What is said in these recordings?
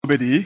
bedi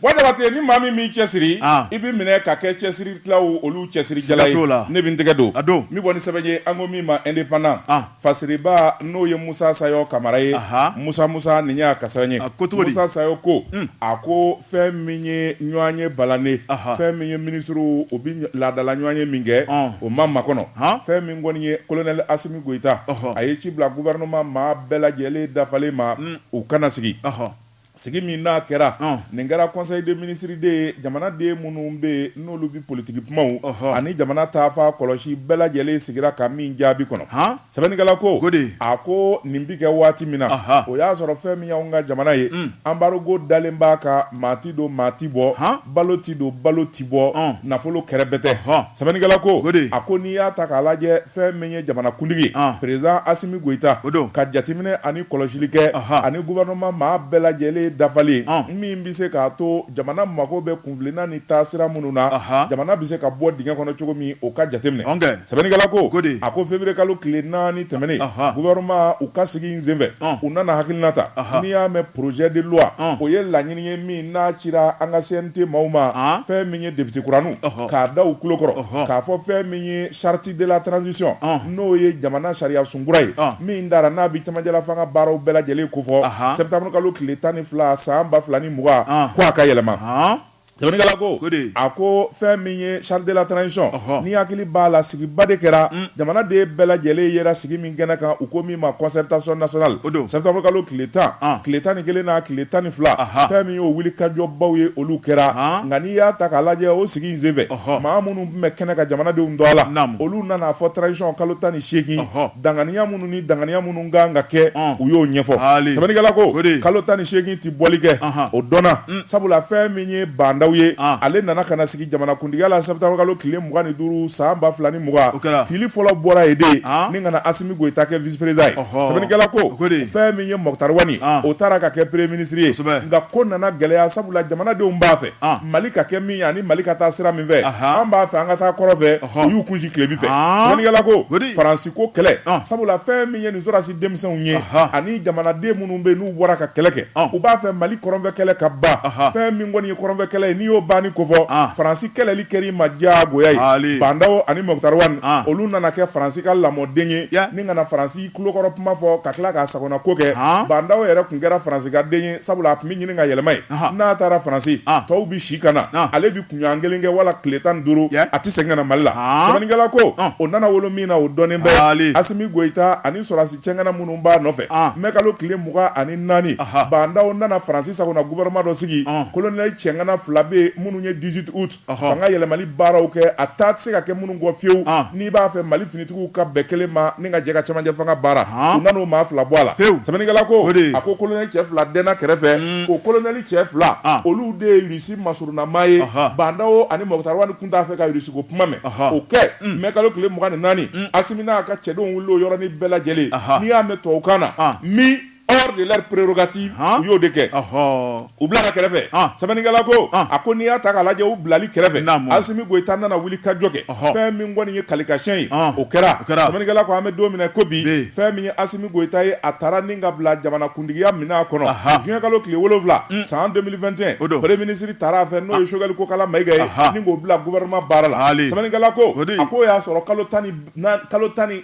Wadabate ni mami mi cɛsiri ibi minɛ ka kɛ cɛsiri tilaw olu cɛsiri jala ye ne bi tɛgɛ don mi bɔ ni sɛbɛn an ko min ma indépendant fasiriba n'o ye Musa Sayo Kamara ye Musa nin y'a ka sɛbɛn ye Musa Sayo ko a ko fɛn min ye ɲɔgɔn ye balane fɛn min ye ministre o bi laadala ɲɔgɔn ye min kɛ o ma makɔnɔ fɛn min kɔni ye colonel Asimi Goïta a ye ci bila gouvernement maa bɛɛ lajɛlen dafalen ma u kana sigi min n'a kɛra nin kɛra conseil des ministres de jamana den minnu bɛ n'olu bi politique kumaw ani jamana taafa kɔlɔsi bɛɛ lajɛlen sigira ka min jaabi kɔnɔ sɛbɛnnikɛla ko a ko nin bi kɛ waati min na o y'a sɔrɔ fɛn min y'anw ka jamana ye embargo dalen b'a ka maa ti don maa ti bɔ balo ti don balo ti bɔ nafolo kɛrɛbɛ tɛ sɛbɛnnikɛla ko a ko n'i y'a ta k'a lajɛ fɛn min ye jamana kuntigi président Asimi Goïta ka jateminɛ ani kɔlɔsili kɛ ani gouvernement maa bɛɛ lajɛlen dafalen min bɛ se k'a to jamana mako bɛ kunfilenna ni taasira minnu na jamana bɛ se ka bɔ dingɛ kɔnɔ cogo min o ka jateminɛ sɛbɛnnikɛla ko a ko février kalo tile 4 tɛmɛnen gouvernement u ka sigi senfɛ u nana hakilina ta n'i y'a mɛn projet de loi o ye laɲini ye min n'a cira an ka CNT maaw ma fɛn min ye député kuraniw k'a da u tulo kɔrɔ k'a fɔ fɛn min ye charte de la transition n'o ye jamana sariya sunkura ye min dara n'a bɛ cɛmancɛla fanga baaraw bɛɛ lajɛlen kofɔ septembre kalo tile 12 san 2020 ko a ka yɛlɛma sɛbɛnnikɛla ko a ko fɛn min ye charte de la transition ni hakili b'a la sigiba de kɛra jamana de bɛɛ lajɛlen yera sigi min kɛnɛ kan u ko min ma concertation nationale septembre kalo tile 10 tile 11 n'a tile 12 fɛn min y'o wuli kajɔbaw ye olu kɛra nka n'i y'a ta k'a lajɛ o sigi in senfɛ maa minnu tun bɛ kɛnɛ ka jamanadenw dɔ la olu nana fɔ transition kalo 18 danganiya minnu ni danganiya minnu kan ka kɛ u y'o ɲɛfɔ sɛbɛnnikɛla ko kalo 18 ti bɔli kɛ o dɔnna sabula fɛn min ye banda ale nana kana sigi jamana kuntigiya la septembre kalo tile 25 san 2020 fili fɔlɔ bɔra ye de ni kana Asimi Goïta kɛ vice président ye sɛbɛnnikɛla ko fɛn min ye Mokhtar Wani o taara ka kɛ premier ministre ye nka ko nana gɛlɛya sabula jamanadenw b'a fɛ Mali ka kɛ min ani Mali ka taa sira min fɛ an b'a fɛ an ka taa kɔrɔ fɛ u y'u kunji tilebi fɛ sɛbɛnnikɛla ko Faransi ko kɛlɛ sabula fɛn min ye nin sɔrɔsi denmisɛnw ye ani jamanaden minnu bɛ n'u bɔra ka kɛlɛ kɛ u b'a fɛ Mali kɔrɔnfɛ kɛlɛ ka ban fɛn min kɔni ye kɔrɔnfɛ kɛlɛ ye n'i y'o banni kofɔ Faransi kɛlɛli kɛr'i ma diyagoya ye Bandaw ani Mokhtar Wani olu nana kɛ Faransi ka lamɔden ye ni kana Faransi kulokɔrɔ kuma fɔ ka tila k'a sagona ko kɛ Bandaw yɛrɛ kun kɛra Faransi ka den ye sabula a tun bɛ ɲini ka yɛlɛma ye n'a taara Faransi tɔw bi si kana ale bi kunɲɔgɔn kelen kɛ wala tile 15 a tɛ segin ka na Mali la sɛbɛnnikɛla ko o nana wolo min na o dɔnnen bɛ Asimi Goïta ani sɔrɔdasi cɛŋana minnu b'a nɔfɛ mai kalo tile 24 Bandaw nana Faransi sagona gouvernement dɔ sigi colonel cɛŋana fila bɛ minnu ye 18 août fanga yɛlɛmali baaraw kɛ a taa tɛ se ka kɛ minnu kɔ fiyewu n'i b'a fɛ Mali finitigiw ka bɛn kelen ma ni ka jɛ ka cɛmancɛ fanga baara u nana o maa fila bɔ a la sɛbɛnnikɛla ko a ko colonel cɛ fila dɛnna kɛrɛfɛ o colonel cɛ fila olu de ye Irisi masurunama ye Bandaw ani Mokhtar Wani kun t'a fɛ ka Irisi ko kuma mɛn o kɛ mai kalo tile 24 Asimi n'a ka cɛdenw wuli o yɔrɔnin bɛɛ lajɛlen n'i y'a mɛn tubabukan na mi hors de leur prérogative u y'o de kɛ u bila ka kɛrɛfɛ sɛbɛnnikɛla ko a ko n'i y'a ta k'a lajɛ u bilali kɛrɛfɛ Asimi Goïta nana wuli kajɔ kɛ fɛn min kɔni ye kalikasiyɛn ye o kɛra sɛbɛnnikɛla ko an bɛ don min na ko bi fɛn min ye Asimi Goïta ye a taara ni ka bila jamana kuntigiya minɛn kɔnɔ juin kalo tile 7 san 2021 premier ministre taara a fɛ n'o ye Choguel Kokala Mayiga ye ni k'o bila gouvernement baara la sɛbɛnnikɛla ko a ko y'a sɔrɔ kalo 18 na kalo 9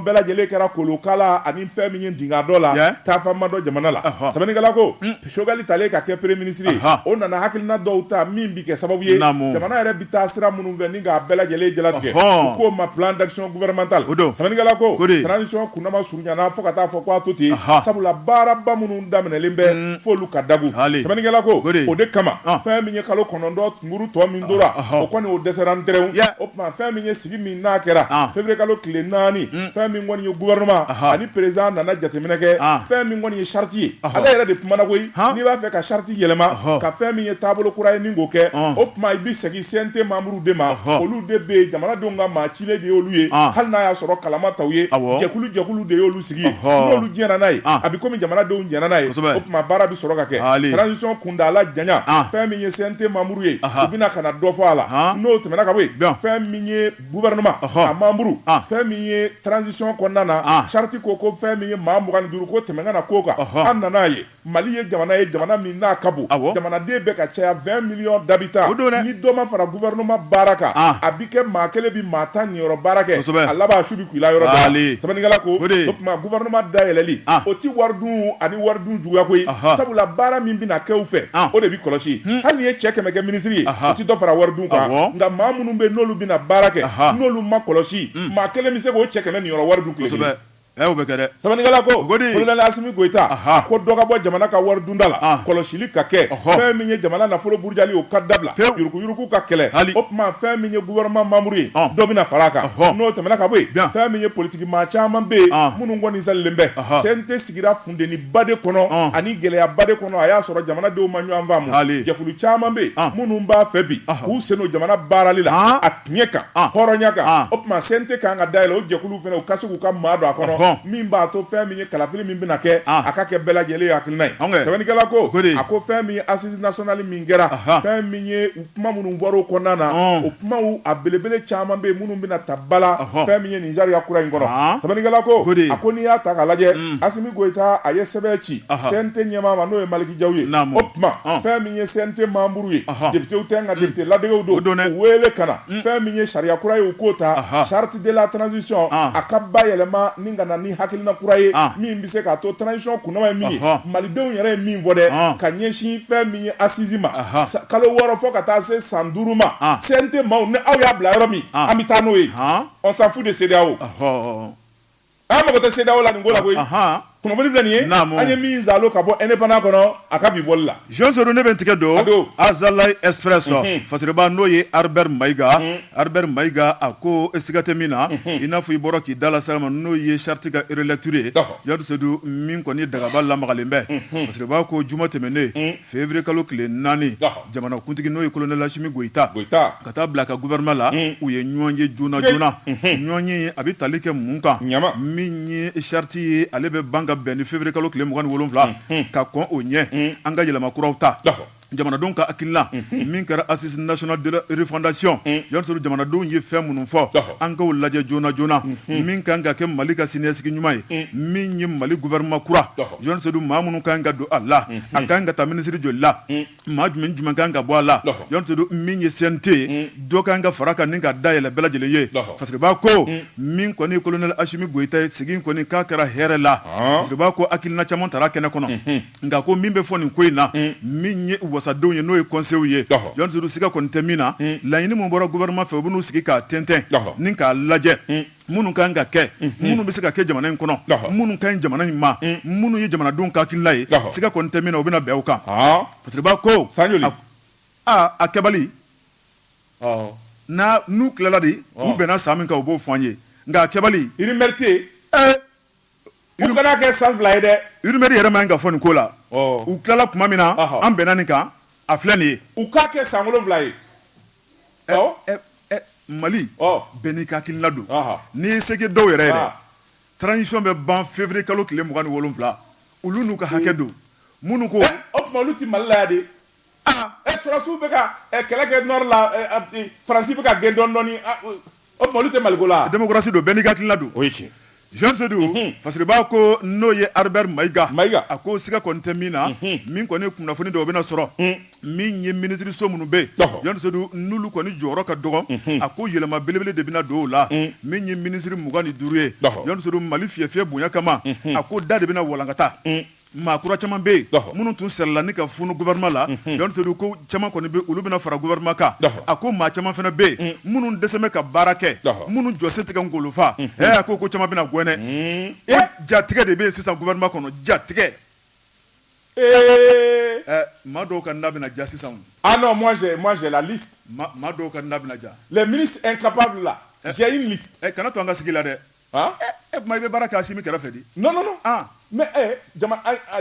bɛɛ lajɛlen kɛra kolokala ani fɛn min ye dinga dɔ la taafama dɔ jamana la sɛbɛnnikɛla ko Choguel talen ka kɛ premier ministre ye o nana hakilina dɔw ta min bi kɛ sababu ye jamana yɛrɛ bi taa sira minnu fɛ ni k'a bɛɛ lajɛlen jalatigɛ u k'o ma plan d'action gouvernemental sɛbɛnnikɛla ko transition kunnama surunyana fo ka taa fɔ k'a to ten sabula baaraba minnu daminɛlen bɛ f'olu ka dagu sɛbɛnnikɛla ko o de kama fɛn min ye kalo 9 tunguru tɔ min tora o kɔni o dɛsɛra n tɛrɛw o tuma fɛn min ye sigi min n'a kɛra février kalo tile 4 fɛn min kɔni ye gouvernement ani président nana jateminɛ kɛ fɛn min kɔni ye charte ye ale yɛrɛ de kumana koyi n'i b'a fɛ ka charte yɛlɛma ka fɛn min ye taabolo kura ye ni k'o kɛ o tuma i bi segin CNT membres de ma olu de bɛ yen jamanadenw ka maa cilen de y'olu ye hali n'a y'a sɔrɔ kalama taw ye jɛkulu de y'olu sigi ye n'olu diɲɛna n'a ye a bi komi jamanadenw diɲɛna n'a ye o tuma baara bi sɔrɔ ka kɛ transition kundala janya fɛn min ye CNT membres ye u bɛna ka na dɔ fɔ a la n'o tɛmɛna ka bɔ yen fɛn min ye gouvernement a membres fɛn min ye transition kɔnɔna na charte ko fɛn min ye maa 25 ko tɛmɛ kana ko kan an nana ye Mali ye jamana min n'a ka bon jamanaden bɛ ka caya 20 millions d'habitants ni dɔ ma fara gouvernement baara kan a bi kɛ maa kelen bi maa 10 niyɔrɔ baara kɛ a laban su bi kuila yɔrɔ dɔ sɛbɛnnikɛla ko o tuma gouvernement dayɛlɛli o ti wari dun ani wari dun juguya koyi sabula baara min bɛna kɛ u fɛ o de bi kɔlɔsi hali ni ye cɛ 100 kɛ ministre ye o ti dɔ fara wari dun kan nka maa minnu bɛ n'olu bɛna baara kɛ n'olu ma kɔlɔsi maa kelen bɛ se k'o cɛ 100 niyɔrɔ wari dun tile sɛbɛnnikɛla ko Colonel Asimi Goita ko dɔ ka bɔ jamana ka wari dunda la kɔlɔsili ka kɛ fɛn min ye jamana nafolo burujali o ka dabila yuruku ka kɛlɛ o tuma fɛn min ye gouvernement membre ye dɔ bɛna fara a kan n'o tɛmɛna ka bɔ yen fɛn min ye politique maa caman bɛ yen minnu kɔni salilen bɛ CNT sigira funteni ba de kɔnɔ ani gɛlɛya ba de kɔnɔ a y'a sɔrɔ jamanadenw ma ɲɔgɔn faamu jɛkulu caman bɛ yen minnu b'a fɛ bi k'u sen don jamana baarali la a tiɲɛ kan hɔrɔnya kan o tuma CNT kan ka dayɛlɛ o jɛkulu fana u ka se k'u ka maa don a kɔnɔ min b'a to fɛn min ye kalafili min bɛna kɛ a ka kɛ bɛɛ lajɛlen ye hakilina ye sɛbɛnnikɛla ko a ko fɛn min ye assise nationale min kɛra fɛn min ye kuma minnu fɔra o kɔnɔna na o kumaw a belebele caman bɛ yen minnu bɛna ta bala fɛn min ye nin sariya kura in kɔnɔ sɛbɛnnikɛla ko a ko n'i y'a ta k'a lajɛ Asimi Goita a ye sɛbɛn ci CNT ɲɛmaa ma n'o ye Maliki Jaw ye o tuma fɛn min ye CNT membre ye députéw tɛ nka député ladɛgɛw don u wele ka na fɛn min ye sariya kura ye u k'o ta charte de la transition a ka bayɛlɛma ni ka na ni hakilina kura ye min bɛ se k'a to transition kunnama ye min ye malidenw yɛrɛ ye min fɔ dɛ ka ɲɛsin fɛn min ye assise ma kalo 6 fɔ ka taa se san 5 ma CNT maaw ni aw y'a bila yɔrɔ min an bɛ taa n'o ye on s'en fout de CEDEAO an mago tɛ CEDEAO la nin ko la koyi kunnafoni filɛ nin ye an ye min zalo ka bɔ indépendant kɔnɔ a ka bi bɔli la Jean Soro ne bɛ n tigɛ don Azalaï Express fasiriba n'o ye Albert Maïga a ko siga tɛ min na i n'a fɔ i bɔra k'i dala sa ma n'o ye charte ka relecture ye Yadu Sedu min kɔni dagaba lamagalen bɛ fasiriba ko juma tɛmɛnen février kalo tile 4 jamanakuntigi n'o ye Colonel Asimi Goita ka taa bila ka gouvernement la u ye ɲɔgɔn ye joona ɲɔgɔn ye a bɛ tali kɛ mun kan min ye charte ye ale bɛ ban bɛn ni février kalo tile 27 ka kɔn o ɲɛ an ka yɛlɛma kuraw ta jamanadenw ka hakilina min kɛra assise nationale de la refondation Yɔrɔ jamanadenw ye fɛn minnu fɔ an k'o lajɛ joona min kan ka kɛ Mali ka siniɲɛsigi ɲuman ye min ye Mali gouvernement kura Yɔrɔ maa minnu kan ka don a la a kan ka taa ministre joli la maa jumɛn kan ka bɔ a la Yɔrɔ min ye CNT ye dɔ kan ka fara kan ni ka dayɛlɛ bɛɛ lajɛlen ye fasiriba ko min kɔni Colonel Asimi Goita sigi kɔni k'a kɛra hɛrɛ la fasiriba ko hakilina caman tara kɛnɛ kɔnɔ nka ko min bɛ fɔ nin ko in na min ye wasadenw ye n'o ye conseil ye Yɔrɔ siga kɔni tɛ min na laɲini mun bɔra gouvernement fɛ u bɛn'u sigi k'a tɛntɛn ni k'a lajɛ minnu kan ka kɛ minnu bɛ se ka kɛ jamana in kɔnɔ minnu ka ɲi jamana in ma minnu ye jamanadenw ka hakilina ye siga kɔni tɛ min na u bɛna bɛn o kan fasiriba ko a kɛbali n'u tilala de u bɛnna san min kan u b'o fɔ an ye nka a kɛbali i ni mérite u kana kɛ san 2 ye dɛ urumɛri yɛrɛ man ka fɔ nin ko la u tilala tuma min na an bɛnna nin kan a filɛ nin ye u k'a kɛ san 7 ye Mali bɛɛ n'i ka hakilina don n'i ye se kɛ dɔw yɛrɛ ye dɛ transition bɛ ban février kalo tile 27 olu n'u ka hakɛ don minnu ko o tuma olu ti Mali la yan de sɔrɔsiw bɛ ka kɛlɛ kɛ nord la Faransi bɛ ka gɛn dɔɔni o tuma olu tɛ Maliko la démocratie don bɛɛ n'i ka hakilina don Jean Seydou fasiriba ko n'o ye Albert Maïga a ko siga kɔni tɛ min na min kɔni kunnafoni dɔw bɛna sɔrɔ min ye ministre so minnu bɛ Jean Seydou n'olu kɔni jɔyɔrɔ ka dɔgɔ a ko yɛlɛma belebele de bɛna don o la min ye ministre 25 ye Jean Seydou Mali fiyɛ bonya kama a ko da de bɛna walankata maa kura caman bɛ yen minnu tun sɛlɛla ni ka funu gouvernement la Jean Seydou ko caman kɔni bɛ olu bɛna fara gouvernement kan a ko maa caman fana bɛ yen minnu dɛsɛ bɛ ka baara kɛ minnu jɔsen tɛ ka ngolofa a ko caman bɛna gɛnɛ jatigɛ de bɛ yen sisan gouvernement kɔnɔ jatigɛ maa dɔw ka na bɛna ja sisan ah non moi j'ai la liste maa dɔw ka na bɛna ja les ministres incapables là j'ai une liste kana to an ka sigi la dɛ tuma i bɛ baara kɛ Asimi kɛrɛfɛ di non mais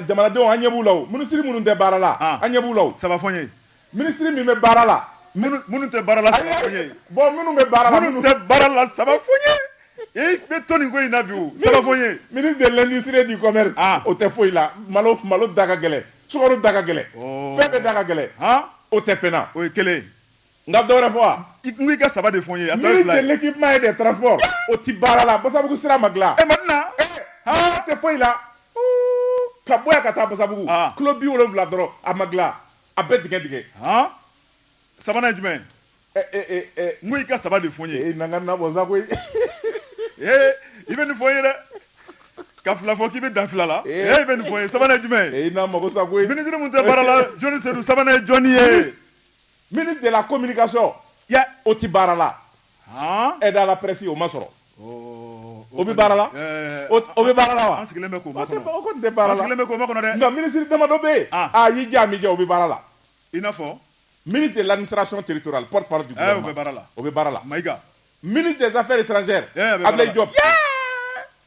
jamanadenw an ɲɛ b'u la o ministre minnu tɛ baara la an ɲɛ b'u la o saba fɔ n ye ministre min bɛ baara la minnu tɛ baara la saba fɔ n ye bon minnu bɛ baara la minnu tɛ baara la saba fɔ n ye i bɛ to nin ko in na bi o saba fɔ n ye ministre de l'industrie et du commerce o tɛ foyi la malo da ka gɛlɛn sukaro da ka gɛlɛn fɛn bɛɛ da ka gɛlɛn o tɛ fɛn na o ye kelen n ka dɔ wɛrɛ fɔ wa i ka saba de fɔ n ye ministre de l'équipement et des transports o ti baara la Basabugu sira ma dilan Madina wari tɛ foyi la ka bɔ yan ka taa Basabugu kilo 70 dɔrɔn a ma dilan a bɛɛ tigɛ sabanan ye jumɛn n ko i ka saba de fɔ n ye na n ka nabɔ sa koyi i bɛ nin fɔ n ye dɛ ka fila fɔ k'i bɛ dan fila la i bɛ nin fɔ n ye sabanan ye jumɛn i na mago sa koyi ministre mun tɛ baara la Joni Seydou sabanan ye jɔnni ye ministre de la communication o ti baara la aide à la presse o ma sɔrɔ o bɛ baara la o bɛ baara la wa an sigilen bɛ k'o makɔnɔ o kɔni tɛ baara la an sigilen bɛ k'o makɔnɔ dɛ nka ministre damadɔ bɛ yen y'i diya mi diya o bɛ baara la i n'a fɔ ministre de l'administration territoriale porte-parole du gouvernement o bɛ baara la o bɛ baara la Maïga ministre des affaires étrangères Abdoulaye Diop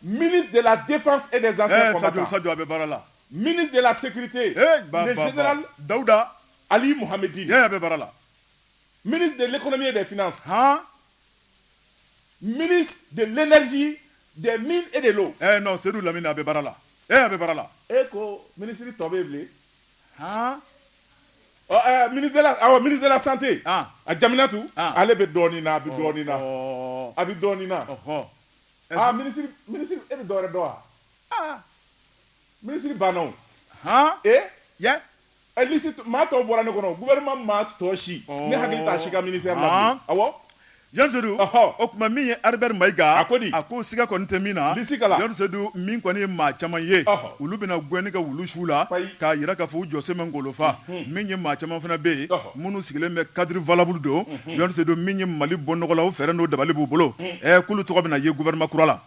ministre de la défense et des anciens combattants Sadio a bɛ baara la ministre de la sécurité le général Daouda Ali Mohamedi a bɛ baara la ministre de l'économie et des finances ministre de l'énergie des mines et de l'eau non Seydou Lamine a bɛ baara la a bɛ baara la ko ministre tɔ bɛ bilen ministre de la santé a Jaminatu ale bɛ dɔɔnin na a bɛ dɔɔnin na a bɛ dɔɔnin na ministre e bɛ dɔwɛrɛ dɔn wa ministre banna o liste maa tɔw bɔra ne kɔnɔ gouvernement maa tɔ si ne hakili t'a si ka ministère la awɔ Joni Seydou o tuma min ye Albert Maïga a ko siga kɔni tɛ min na Joni Seydou min kɔni ye maa caman ye olu bɛna gɛnni ka wulu su la k'a jira k'a fɔ u jɔsen bɛ ngolofa min ye maa caman fana bɛ yen minnu sigilen bɛ cadre valable don Joni Seydou min ye Mali bɔ nɔgɔ la o fɛɛrɛ n'o dabali b'u bolo k'olu tɔgɔ bɛna ye gouvernement kura la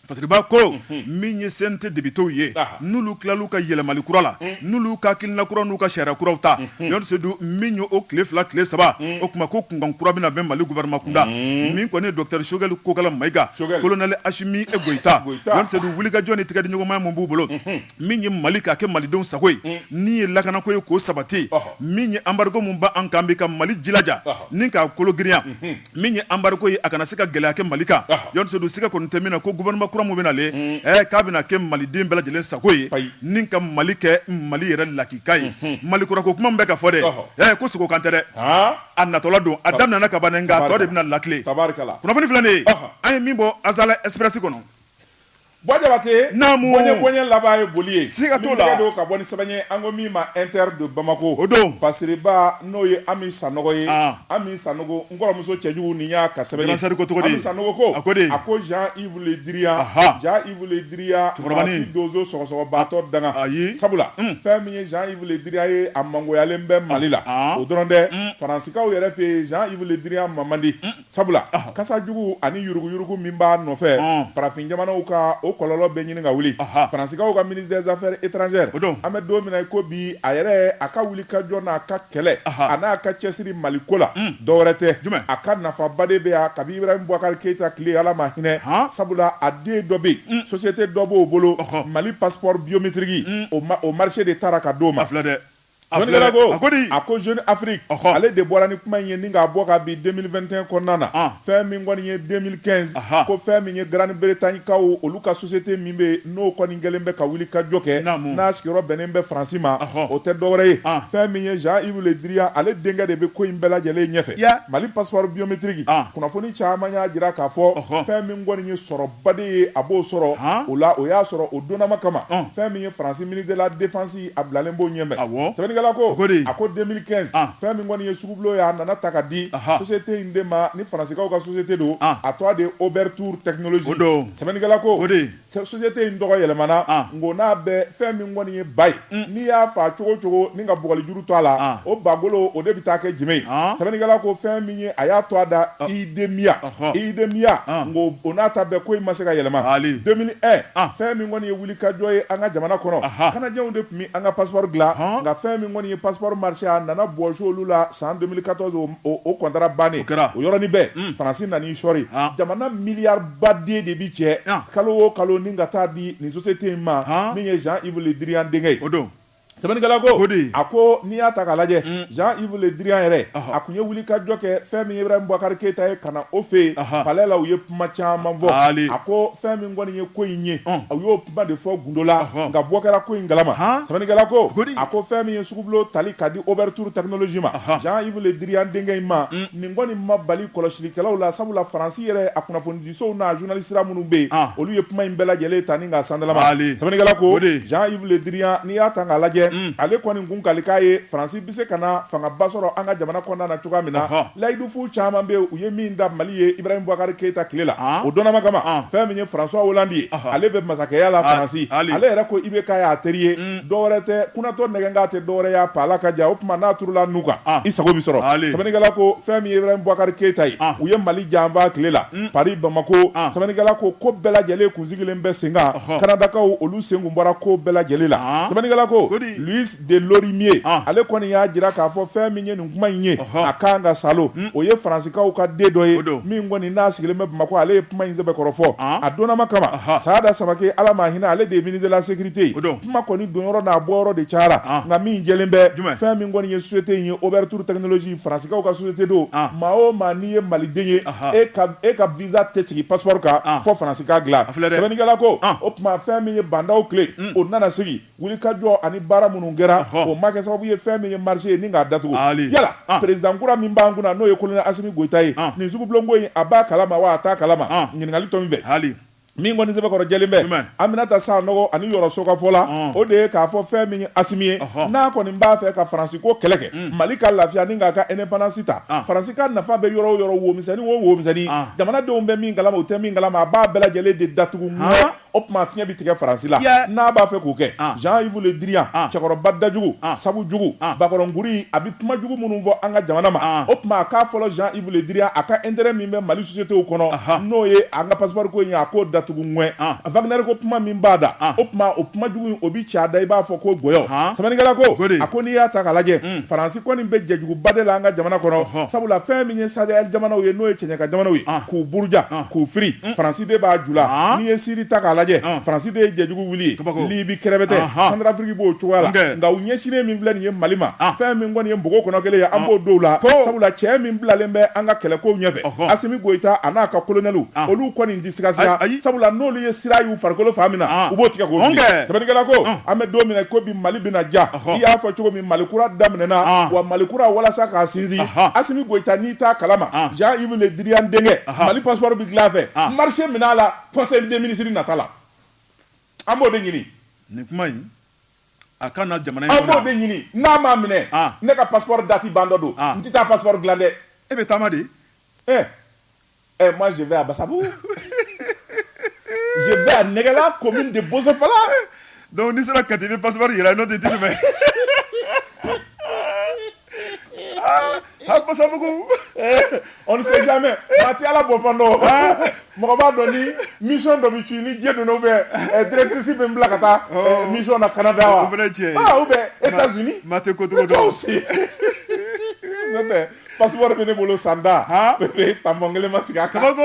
parce que b'a ko min ye CNT députés ye n'olu tilal'u ka yɛlɛmali kura la n'olu ka hakilina kura n'u ka sariya kuraw ta Joni Seydou min ye o tile 2 tile 3 o tuma ko kunkan kura bɛna bɛn Mali gouvernement kunda min kɔni Dr Choguel Kokala Maïga colonel Assimi Goïta Joni Seydou wulikajɔ ni tigɛdi ɲɔgɔnmaya mun b'u bolo min ye Mali k'a kɛ malidenw sago ye ni ye lakanako ye k'o sabati min ye embargo mun b'an kan bi ka Mali jilaja ni k'a kolo girinya min ye embargo ye a kana se ka gɛlɛya kɛ Mali kan Joni Seydou siga kɔni tɛ min na ko gouvernement kura mun bɛna le k'a bɛna kɛ maliden bɛɛ lajɛlen sago ye ni ka Mali kɛ Mali yɛrɛ lakika ye Mali kurako kuma min bɛ ka fɔ dɛ ko sogo kan tɛ dɛ a natɔla don a daminɛna ka ban nka a tɔ de bɛna lakile kunnafoni filɛ nin ye an ye min bɔ Azala Express kɔnɔ Bɔjabate bɔɲɛ laban ye boli ye siga t'o la don ka bɔ ni sɛbɛn ye an ko min ma Inter de Bamako o don Fasiriba n'o ye Ami Sanogo ye Ami Sanogo n kɔrɔmuso cɛjugu nin y'a ka sɛbɛn ye Ami Sanogo ko a ko Jean-Yves Le Drian Jean-Yves Le Drian Mati Dozo sɔgɔsɔgɔbaatɔ danga sabula fɛn min ye Jean-Yves Le Drian ye a mangoyalen bɛ Mali la o dɔrɔn dɛ Faransikaw yɛrɛ fɛ Jean-Yves Le Drian mamandi sabula kasajugu ani yuruguyurugu min b'a nɔfɛ farafin jamanaw ka o kɔlɔlɔ bɛ ɲini ka wuli Faransikaw ka ministre des affaires étrangères an bɛ don min na ko bi a yɛrɛ a ka wuli ka jɔ n'a ka kɛlɛ a n'a ka cɛsiri Mali ko la dɔwɛrɛ tɛ a ka nafaba de bɛ yan kabi Ibrahim Boubacar Keita tile Ala ma hinɛ sabula a den dɔ bɛ yen société dɔ b'o bolo Mali passeport biométrique o marché de taara ka d'o ma a ko Jeune Afrique ale de bɔra ni kuma in ye ni k'a bɔ ka bi 2021 kɔnɔna na fɛn min kɔni ye 2015 ko fɛn min ye Grande-Bretagne kaw olu ka société min bɛ n'o kɔni kɛlen bɛ ka wuli ka jɔ kɛ n'a sigiyɔrɔ bɛnnen bɛ Faransi ma o tɛ dɔwɛrɛ ye fɛn min ye Jean-Yves Le Drian ale denkɛ de bɛ ko in bɛɛ lajɛlen ɲɛfɛ Mali passeport biométrique kunnafoni caman y'a jira k'a fɔ fɛn min kɔni ye sɔrɔba de ye a b'o sɔrɔ o la o y'a sɔrɔ o donnama kama fɛn min ye Faransi ministre de la défense a bilalen b'o ɲɛfɛ a ko 2015 fɛn min kɔni ye sugubulo ye a nana ta ka di société in de ma ni Faransikaw ka société don a tɔgɔ de Ouverture Technologie sɛbɛnnikɛla ko société in tɔgɔ yɛlɛmana ngo n'a bɛ fɛn min kɔni ye ba ye n'i y'a fa cogo cogo ni ka bɔgɔlijuru to a la o bagolo o de bɛ taa kɛ jumɛn ye sɛbɛnnikɛla ko fɛn min ye a y'a to a da IDEMIA ngo o n'a ta bɛɛ ko in ma se ka yɛlɛma 2001 fɛn min kɔni ye wuli ka jɔ ye an ka jamana kɔnɔ kanajɛnw de tun bɛ an ka passeport dilan nka fɛn min kɔni ye passeport marché a nana bɔsi olu la san 2014 o contrat bannen o yɔrɔnin bɛɛ Faransi nan'i sɔri jamana miliyari baden de bi cɛ kalo o kalo ni ka taa di nin société in ma min ye Jean-Yves Le Drian denkɛ ye sɛbɛnnikɛla ko a ko n'i y'a ta k'a lajɛ Jean-Yves Le Drian yɛrɛ a kun ye wuli ka jɔ kɛ fɛn min Ibrahim Boubacar Keita ye ka na o fɛ yen palais la u ye kuma caman fɔ a ko fɛn min kɔni ye ko in ye u y'o kuma de fɔ gundo la nka bɔ kɛra ko in galama sɛbɛnnikɛla ko a ko fɛn min ye sugubulo tali ka di ouverture technologie ma Jean-Yves Le Drian denkɛ in ma nin kɔni ma bali kɔlɔsilikɛlaw la sabula Faransi yɛrɛ a kunnafonidisow n'a journalistera minnu bɛ yen olu ye kuma in bɛɛ lajɛlen ta ni ka sandalama sɛbɛnnikɛla ko Jean-Yves Le Drian n'i y'a ta k'a lajɛ ale kɔni kun kali k'a ye Faransi bɛ se ka na fangaba sɔrɔ an ka jamana kɔnɔna na cogoya min na layidufu caman bɛ yen u ye min da Mali ye Ibrahim Boubacar Keita tile la o dɔnnama kama fɛn min ye François Hollande ye ale bɛ masakɛya la Faransi ale yɛrɛ ko IBK y'a teri ye dɔwɛrɛ tɛ kunatɔ nɛgɛnga tɛ dɔwɛrɛ y'a paala ka ja o tuma n'a turula nu kan i sago bɛ sɔrɔ sɛbɛnnikɛla ko fɛn min ye Ibrahim Boubacar Keita ye u ye Mali janfa tile la Paris Bamako sɛbɛnnikɛla ko bɛɛ lajɛlen kun sigilen bɛ sen kan Kanadakaw olu sen kun bɔra ko bɛɛ lajɛlen la sɛbɛnnikɛla ko Louis de Lorimier ale kɔni y'a jira k'a fɔ fɛn min ye nin kuma in ye a kan ka salo o ye Faransikaw ka den dɔ ye min kɔni n'a sigilen bɛ Bamako ale ye kuma in sɛbɛn kɔrɔfɔ a donnama kama Sayada Samake ala ma hinɛ ale de ye ministre de la sécurité kuma kɔni donyɔrɔ n'a bɔyɔrɔ de cayara nka min jɛlen bɛ fɛn min kɔni ye société in ye ouverture technologie Faransikaw ka société do maa o maa n'i ye Maliden ye e ka visa tɛ sigi passeport kan fɔ Faransi ka dilan sɛbɛnnikɛla ko o tuma fɛn min ye bandaw tile o nana sigi wulikajɔ ani baara minnu kɛra o ma kɛ sababu ye fɛn min ye marché ye ni k'a datugu yala président kura min b'an kunna n'o ye colonel Assimi Goïta ye nin sugubulonko in a b'a kalama wa a t'a kalama ɲininkali tɔ min bɛ min kɔni sɛbɛkɔrɔ jɛlen bɛ Aminata Sanogo ani Yɔrɔ Soga fɔla o de ye k'a fɔ fɛn min ye Assimi ye n'a kɔni b'a fɛ ka Faransi ko kɛlɛ kɛ Mali ka lafiya ni k'a ka indépendance ta Faransi ka nafa bɛ yɔrɔ o yɔrɔ womisɛnnin o womisɛnnin jamanadenw bɛ min kalama o tɛ min kalama a b'a bɛɛ lajɛlen de datugu o tuma fiɲɛ bɛ tigɛ Faransi la n'a b'a fɛ k'o kɛ Jean-Yves Le Drian cɛkɔrɔba dajugu sabu jugu bakɔrɔnkuri a bɛ kuma jugu minnu fɔ an ka jamana ma o tuma a k'a fɔlɔ Jean-Yves Le Drian a ka intérêt min bɛ Mali sociétéw kɔnɔ n'o ye an ka passeport ko in ye a k'o datugu ŋɛn Wagner ko kuma min b'a da o kuma jugu in o bɛ ca da i b'a fɔ ko gɔyɔ sɛbɛnnikɛla ko a ko n'i y'a ta k'a lajɛ Faransi kɔni bɛ jɛjuguba de la an ka jamana kɔnɔ sabula fɛn min ye Sahel jamanaw ye n'o ye cɛɲɛka jamanaw ye k'u buruja k'u firi Faransi de b'a ju la n'i ye Syrie ta k'a lajɛ Faransi de ye jɛjugu wuli ye Libi kɛrɛfɛ Centrafrique b'o cogoya la nka u ɲɛsinnen min filɛ nin ye Mali ma fɛn min kɔni ye npogo kɔnɔ kelen ye an b'o dɔw la sabula cɛ min bilalen bɛ an ka kɛlɛkow ɲɛfɛ Assimi Goïta a n'a ka colonel olu kɔni tɛ siga sabula n'olu ye sira y'u farikolo fan min na u b'o tigɛ k'o fili sɛbɛnnikɛla ko an bɛ don min na ko bi Mali bɛna ja i y'a fɔ cogo min Mali kura daminɛna wa Mali kura walasa k'a sinsin Assimi Goïta n'i t'a kalama Jean-Yves Le Drian denkɛ Mali passeport bɛ dilan a fɛ marché minɛ a la conseil des ministres nata la an b'o de ɲini nin kuma in a ka na jamana in kɔnɔ an b'o de ɲini n'a m'a minɛ ne ka passeport date ban dɔ don n tɛ taa passeport dilan dɛ e bɛ taama de moi je vais à Bassabou je vais à Negela commune de Bozofala donc n'i sera Kati i bɛ passeport yɛlɛ n'o tɛ i tɛ tɛmɛ Basabugu on ne sait jamais Mati ala bɔ fan dɔ mɔgɔ b'a dɔn ni mission dɔ bɛ ci ni diɲɛ donna ou bien directrice bɛ n bila ka taa mission na Canada wa o fana ye tiɲɛ ye ou bien États-Unis Mati ko cogo dɔn n'o tɛ passeport bɛ ne bolo sanda tampon kelen ma sigi a kan kabako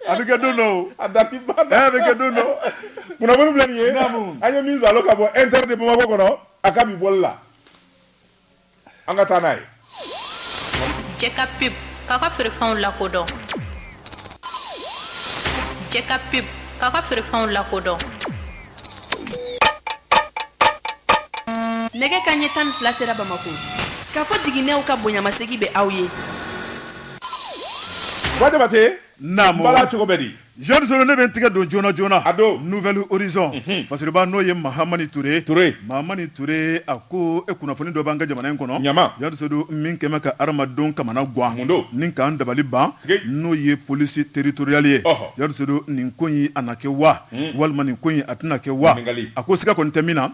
a bɛ kɛ don dɔ a dati banna a bɛ kɛ don dɔ kunnafoni filɛ nin ye an ye min zalo ka bɔ Inter de Bamako kɔnɔ a ka bi bɔli la an ka taa n'a ye Jɛka pip k'a ka feerefɛnw lakodɔn Jɛka pip k'a ka feerefɛnw lakodɔn nɛgɛ kanɲɛ 12 sera Bamako k'a fɔ jiginɛw ka bonyamasegi bɛ aw ye Wadabate Naamu bala cogo bɛ di jeune solo ne bɛ n tigɛ don joona joona a don nouvelle horizon fasiriba n'o ye Mahamani Touré Mahamani Touré a ko e kunnafoni dɔ b'an ka jamana in kɔnɔ ɲama jeune solo min kɛmɛ ka adamadenw kamana guwan ni k'an dabali ban n'o ye police territoriale ye jeune solo nin ko in a na kɛ wa walima nin ko in a tɛna kɛ wa a ko siga kɔni tɛ min na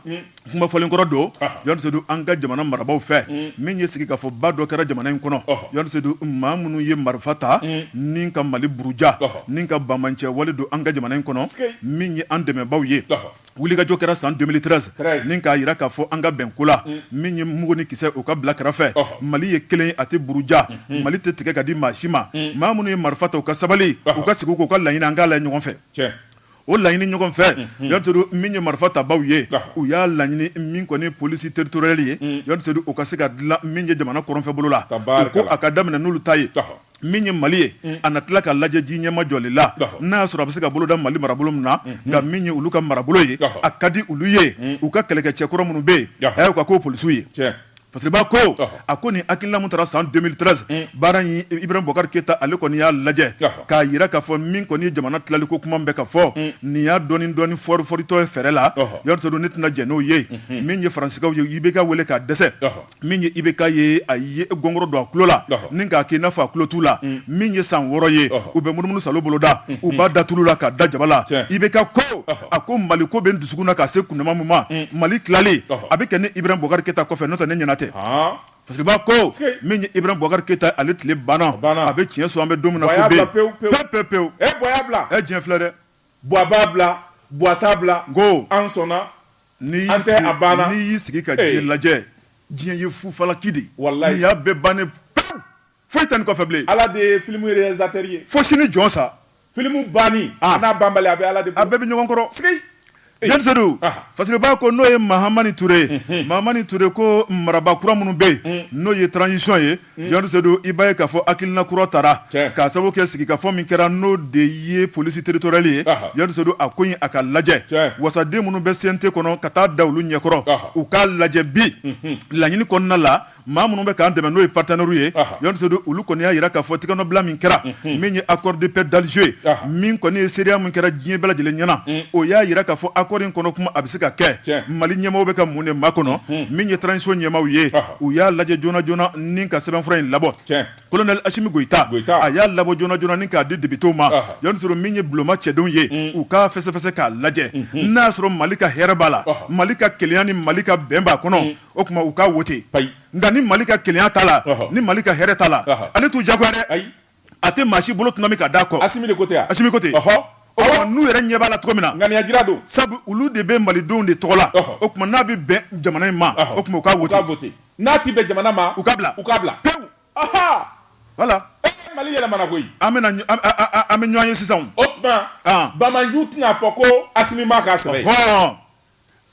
kuma fɔlen kɔrɔ don jeune solo an ka jamana marabaw fɛ min ye sigi k'a fɔ ba dɔ kɛra jamana in kɔnɔ jeune solo maa minnu ye marifa ta ni ka Mali buruja ni ka bamancɛ wale don an ka jamana in kɔnɔ min ye an dɛmɛbaw ye wulikajɔ kɛra san 2013 ni k'a yira k'a fɔ an ka bɛnko la min ye mugu ni kisɛ o ka bila kɛrɛfɛ Mali ye kelen a tɛ buruja Mali tɛ tigɛ ka di maa si ma maa minnu ye marifa ta u ka sabali u ka sigi k'u ka laɲini an k'a la ɲɔgɔn fɛ o laɲini ɲɔgɔn fɛ yɔrɔ min ye marifa tabaw ye u y'a laɲini min kɔni polisi territorial ye yɔrɔ u ka se ka dilan min ye jamana kɔrɔnfɛ bolo la ko a ka daminɛ n'olu ta ye min ye Mali ye a na tila ka lajɛ ji ɲɛma jɔli la n'a y'a sɔrɔ a bɛ se ka boloda Mali marabolo min na nka min ye olu ka marabolo ye a ka di olu ye u ka kɛlɛkɛcɛ kɔrɔ minnu bɛ yen a y'u ka k'o polisiw ye parce que b'a ko a ko nin hakilina mun taara san 2013 baara in Ibrahim Boubacar Keita ale kɔni y'a lajɛ k'a yira k'a fɔ min kɔni ye jamana tilali ko kuma bɛ ka fɔ nin y'a dɔɔni fɔritɔ ye fɛrɛ la yɔrɔ ne tɛna jɛn n'o ye min ye faransiskaw ye IBK wele k'a dɛsɛ min ye IBK ye a ye gɔngɔrɔ don a tulo la ni k'a kɛ i n'a fɔ a tulo t'u la min ye san 6 ye u bɛ munumunu salo bolo da u b'a da tulu la k'a da jaba la IBK ko a ko Mali ko bɛ n dusukun na k'a se kundama min ma Mali tilali a bɛ kɛ ni Ibrahim Boubacar Keita kɔfɛ n'o tɛ ne ɲɛna tɛ parce que b'a ko min ye Ibrahim Boubacar Keita ale tile banna a bɛ tiɲɛ so an bɛ don min na ko bɛ pewu boya bila diɲɛ filɛ dɛ boa b'a bila boa t'a bila ngo an sɔnna n'i y'i sigi ka diɲɛ lajɛ diɲɛ ye fufalaki de n'i y'a bɛɛ bannen pewu foyi tɛ nin kɔfɛ bilen Ala de ye film réalisateur ye fo sini jɔn sa film banni a n'a banbali a bɛ Ala de bolo a bɛɛ bɛ ɲɔgɔn kɔrɔ sigi Jean Sedou Fasiriba ko n'o ye Mahamani Touré Mahamani Touré ko maraba kura minnu bɛ yen n'o ye transition ye Jean Sedou i b'a ye k'a fɔ hakilina kura taara k'a sababu kɛ sigikafɔ min kɛra n'o de ye polisi territorial ye Jean Sedou a ko in a ka lajɛ wasaden minnu bɛ CNT kɔnɔ ka taa da olu ɲɛkɔrɔ u k'a lajɛ bi laɲini kɔnɔna la maa minnu bɛ k'an dɛmɛ n'o ye partenaires ye Jean Sedou olu kɔni y'a jira k'a fɔ tigɛnɔbila min kɛra min ye accord de paix d'Alger min kɔni ye seereya min kɛra diɲɛ bɛɛ lajɛlen ɲɛna o y'a jira k'a fɔ accord in kɔnɔ kuma a bɛ se ka kɛ Mali ɲɛmaaw bɛ ka mun de ma kɔnɔ min ye transition ɲɛmaaw ye u y'a lajɛ joona joona ni ka sɛbɛnfura in labɔ colonel Assimi Goïta a y'a labɔ joona joona ni k'a di députés ma Jean Sedou min ye buloma cɛdenw ye u k'a fɛsɛfɛsɛ k'a lajɛ n'a y'a sɔrɔ Mali ka hɛrɛ b'a la Mali ka kelenya ni Mali ka bɛn b'a kɔnɔ o tuma u k'a wote nka ni Mali ka kelenya t'a la ni Mali ka hɛrɛ t'a la ale t'u jagoya dɛ a tɛ maa si bolo tuma min ka d'a kɔ Assimi de côté Assimi côté n'u yɛrɛ ɲɛ b'a la cogo min na ŋaniya jira don sabu olu de bɛ malidenw de tɔgɔ la o tuma n'a bɛ bɛn jamana in ma o tuma u k'a vote n'a ti bɛn jamana ma u k'a bila pewu voilà Mali yɛlɛmana koyi an bɛ ɲɔgɔn ye sisan o tuma Bamanju tɛna fɔ ko Assimi m'a k'a sɛbɛn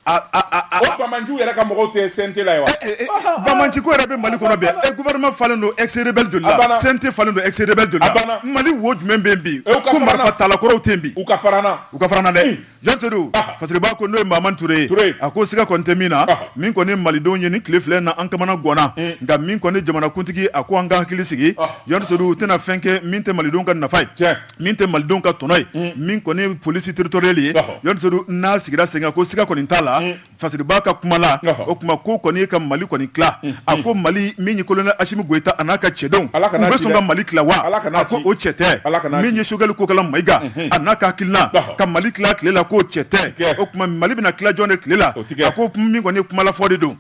o Bamanju yɛrɛ ka mɔgɔw tɛ CNT la ye wa Bamanji ko yɛrɛ bɛ Mali kɔnɔ bi gouvernement falen don ex-rebelle joli la CNT falen don ex-rebelle joli la Mali wo jumɛn bɛ yen bi ko marifa talakɔrɔw tɛ yen bi u ka farana dɛ Jean Sedou Fasiriba ko n'o ye Mahamani Touré a ko siga kɔni tɛ min na min kɔni malidenw ye ni tile filɛ na an kamana gɔnna nka min kɔni jamanakuntigi a ko an ka hakili sigi Jean Sedou u tɛna fɛn kɛ min tɛ malidenw ka nafa ye min tɛ malidenw ka tɔnɔ ye min kɔni polisi territorial ye Jean Sedou n'a sigira sen kan ko siga kɔni t'a la Fasiriba ka kuma la o kuma ko kɔni ye ka Mali kɔni tila a ko Mali min ye colonel Assimi Goïta a n'a ka cɛdenw u bɛ sɔn ka Mali tila wa a ko o cɛ tɛ min ye Choguel Kokala Maïga a n'a ka hakilina ka Mali tila tile la k'o cɛ tɛ o kuma Mali bɛna tila jɔn de tile la a ko min kɔni ye kuma lafɔ de don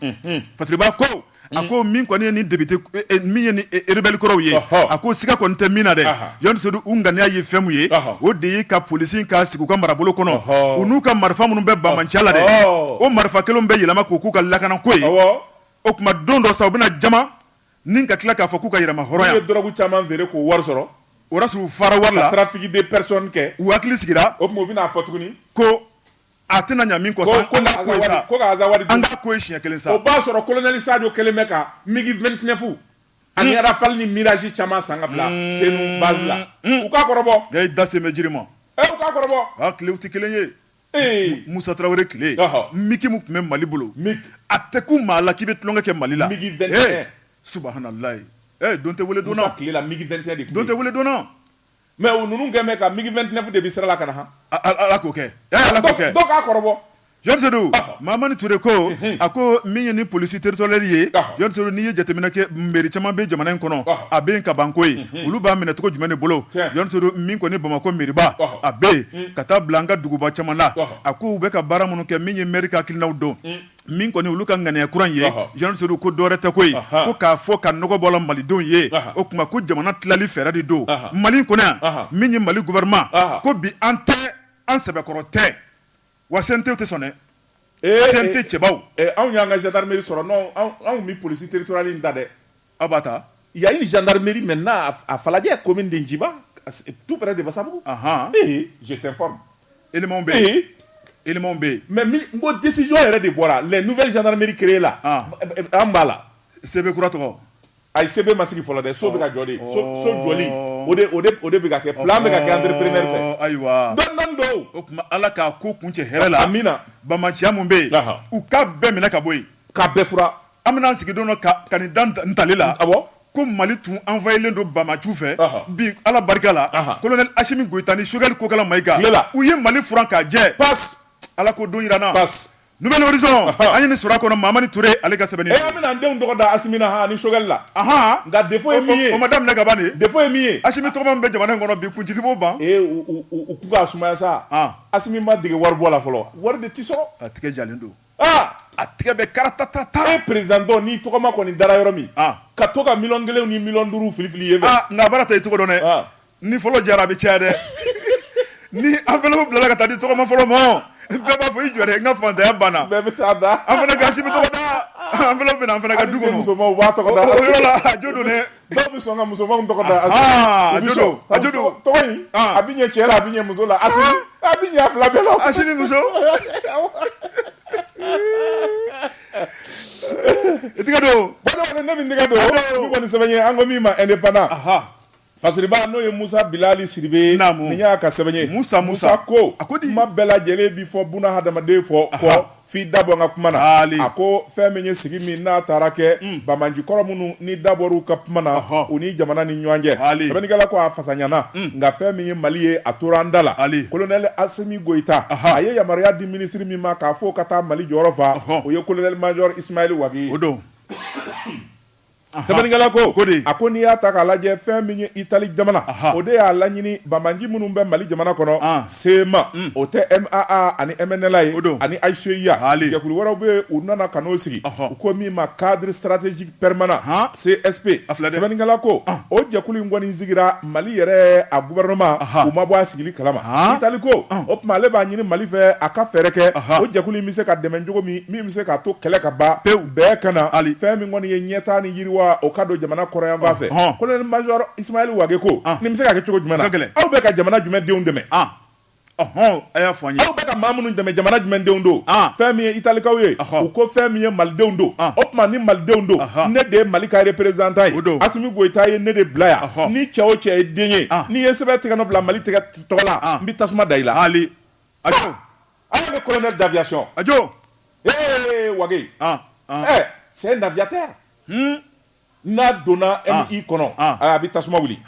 Fasiriba ko a ko min kɔni ye ni député min ye ni rebelle kɔrɔw ye a ko siga kɔni tɛ min na dɛ Jean Sedou u ŋaniya ye fɛn min ye o de ye ka polisi ka sigi u ka marabolo kɔnɔ u n'u ka marifa minnu bɛ Bamanciya la dɛ o marifa kelenw bɛ yɛlɛma k'u k'u ka lakanako ye o tuma don dɔ sa u bɛna jama ni ka tila k'a fɔ k'u ka yɛlɛma hɔrɔnya u ye drogue caman feere k'o wari sɔrɔ o y'a sɔrɔ u fara wari la trafic de personnes kɛ u hakili sigira o tuma u bɛna fɔ tuguni ko a tɛna ɲa min kɔ sa ko ka Azawadi an ka ko ye siɲɛ kelen sa o b'a sɔrɔ colonel Sadio kelen bɛ ka MiG 29 ani Rafale ni Mirage caman san ka bila Senu base la u k'a kɔrɔbɔ i da se bɛ jiri ma u k'a kɔrɔbɔ tilew tɛ kelen ye Musa Traoré tile MiG mun tun bɛ Mali bolo a tɛ ku maa la k'i bɛ tulonkɛ kɛ Mali la MiG 21 subahanallahi don tɛ wele donna Musa tile la MiG 21 de don tɛ wele donna mais o ninnu kɛn bɛ ka MiG 29 de bi sira la ka na ala k'o kɛ dɔ k'a kɔrɔbɔ Jean Sedou Mahamani Touré ko a ko min ye ni polisi territorial ye Jean Sedou n'i ye jateminɛ kɛ mairie caman bɛ jamana in kɔnɔ a bɛ yen ka ban ko ye olu b'a minɛ cogo jumɛn de bolo Jean Sedou min kɔni Bamako mairiba a bɛ yen ka taa bila an ka duguba caman na a ko u bɛ ka baara minnu kɛ min ye maire ka hakilinaw don min kɔni olu ka ŋaniya kuran ye Jean Sedou ko dɔwɛrɛ tɛ ko ye ko k'a fɔ ka nɔgɔ bɔ la malidenw ye o tuma ko jamana tilali fɛɛrɛ de don Mali kɔnɔ yan min ye Mali gouvernement ko bi an sɛbɛkɔrɔ tɛ wa CNT tɛ sɔn dɛ CNT cɛbaw anw y'an ka gendarmerie sɔrɔ anw mi polisi territorial in ta dɛ aw b'a ta il y a une gendarmerie maintenant à Falajɛ commune de Djiba tout près de Basabugu je t'informe élément B. Élément B. Mais mon décision est de boire. Les nouvelles gendarmeries créées là. En bas là. CB Kurato. Ay CB masigi folo de so be ka jodi. So joli. Ode be ka ke plan be ka ke entrepreneur fait. Aywa. Don do. O kuma ala ka ko kunche hɛrɛ la. Amina. Bamaciya mun bɛ yen. U ka bɛɛ minɛ ka bɔ yen. Ka bɛɛ fura. An bɛna sigi don dɔ ka nin da ntali la. Awɔ. Ko Mali tun envoyé don Bamaciu fɛ. Bi ala barika la. Colonel Assimi Goïta ni Choguel Kokala Maïga. U ye Mali furan ka jɛ. Passe. Ala ko don yira na. Passe. Nouvelle horizon. An ye ni sɔrɔ a kɔnɔ Mamadi Touré ale ka sɛbɛnni. An bɛna an denw tɔgɔ da Assimi na ni Choguel la. Nka défaut ye min ye. O ma daminɛ ka ban de. Défaut ye min ye. Assimi tɔgɔma min bɛ jamana in kɔnɔ bi kuntigi b'o ban. U k'u ka sumaya sa. Assimi ma dege wari bɔ la fɔlɔ. Wari de ti sɔrɔ. A tigɛ jalen don. A tigɛ bɛ karatatata. président dɔ ni tɔgɔma kɔni dara yɔrɔ min. Ka to ka million 1 ni million 5 filifili ye fɛ. Nka a baara ta i tɔgɔ dɔn dɛ. Ni fɔlɔ jara a bɛ caya dɛ. Ni enveloppe bilala ka taa di tɔgɔma fɔlɔ ma. Bɛɛ b'a fɔ i jɔ dɛ n ka fantanya banna. Bɛɛ bɛ taa da. An fana ka Assimi tɔgɔ da. Enveloppe bɛ na an fana ka du kɔnɔ. Musomanw b'a tɔgɔ da. O yɔrɔ la a jo don dɛ. Dɔw bɛ sɔn ka musomanw tɔgɔ da Assimi. A jo don. Tɔgɔ in a bɛ ɲɛ cɛ la a bɛ ɲɛ muso la. Assimi a bɛ ɲɛ fila bɛɛ la. Assimi muso. I tigɛ don. Ne bɛ n tɛgɛ don. Ne kɔni sɛbɛn ye an ko min ma indépendant. Fasiriba n'o ye Musa Bilali Sidibe nin y'a ka sɛbɛn ye. Musa ko kuma bɛɛ lajɛlen bi fɔ buna hadamaden kɔ f'i dabɔ n ka kuma na. A ko fɛn min ye sigi min n'a taara kɛ Bamaji kɔrɔ minnu ni dabɔr'u ka kuma na u ni jamana ni ɲɔgɔn cɛ. Sɛbɛnnikɛla ko a fasaɲana nka fɛn min ye Mali ye a tora an da la. Colonel Assimi Goïta a ye yamaruya di ministre min ma k'a fɔ ka taa Mali jɔyɔrɔ fa o ye colonel major Ismaël Wagi. O don. Sɛbɛnnikɛla ko a ko n'i y'a ta k'a lajɛ fɛn min ye Itali jamana o de y'a laɲini Bamaji minnu bɛ Mali jamana kɔnɔ CEMA o tɛ MAA ani MNLA ye ani AICIA jɛkulu wɛrɛw bɛ u nana ka n'o sigi u ko min ma cadre stratégique permanent CSP sɛbɛnnikɛla ko o jɛkulu in kɔni sigira Mali yɛrɛ a gouvernement u ma bɔ a sigili kalama Itali ko o tuma ale b'a ɲini Mali fɛ a ka fɛɛrɛ kɛ o jɛkulu in bɛ se ka dɛmɛ cogo min bɛ se ka to kɛlɛ ka ban pewu bɛɛ ka na fɛn min kɔni ye ɲɛtaa ni yiriwa o ka don jamana kɔrɔyan fan fɛ colonel major Ismaël Wage ko nin bɛ se ka kɛ cogo jumɛn na aw bɛ ka jamana jumɛn denw dɛmɛ a y'a fɔ an ye aw bɛ ka maa minnu dɛmɛ jamana jumɛn denw don fɛn min ye Italikaw ye u ko fɛn min ye Malidenw don o tuma ni Malidenw don ne de ye Mali ka représentant ye Assimi Goïta ye ne de bila yan ni cɛ o cɛ ye den ye n'i ye sɛbɛn tigɛ nɔ bila Mali tɔgɔ la n bɛ tasuma da i la ajo ale colonel d'aviation ajo Wage c'est un aviateur n'a donna MI kɔnɔ a bɛ tasuma wuli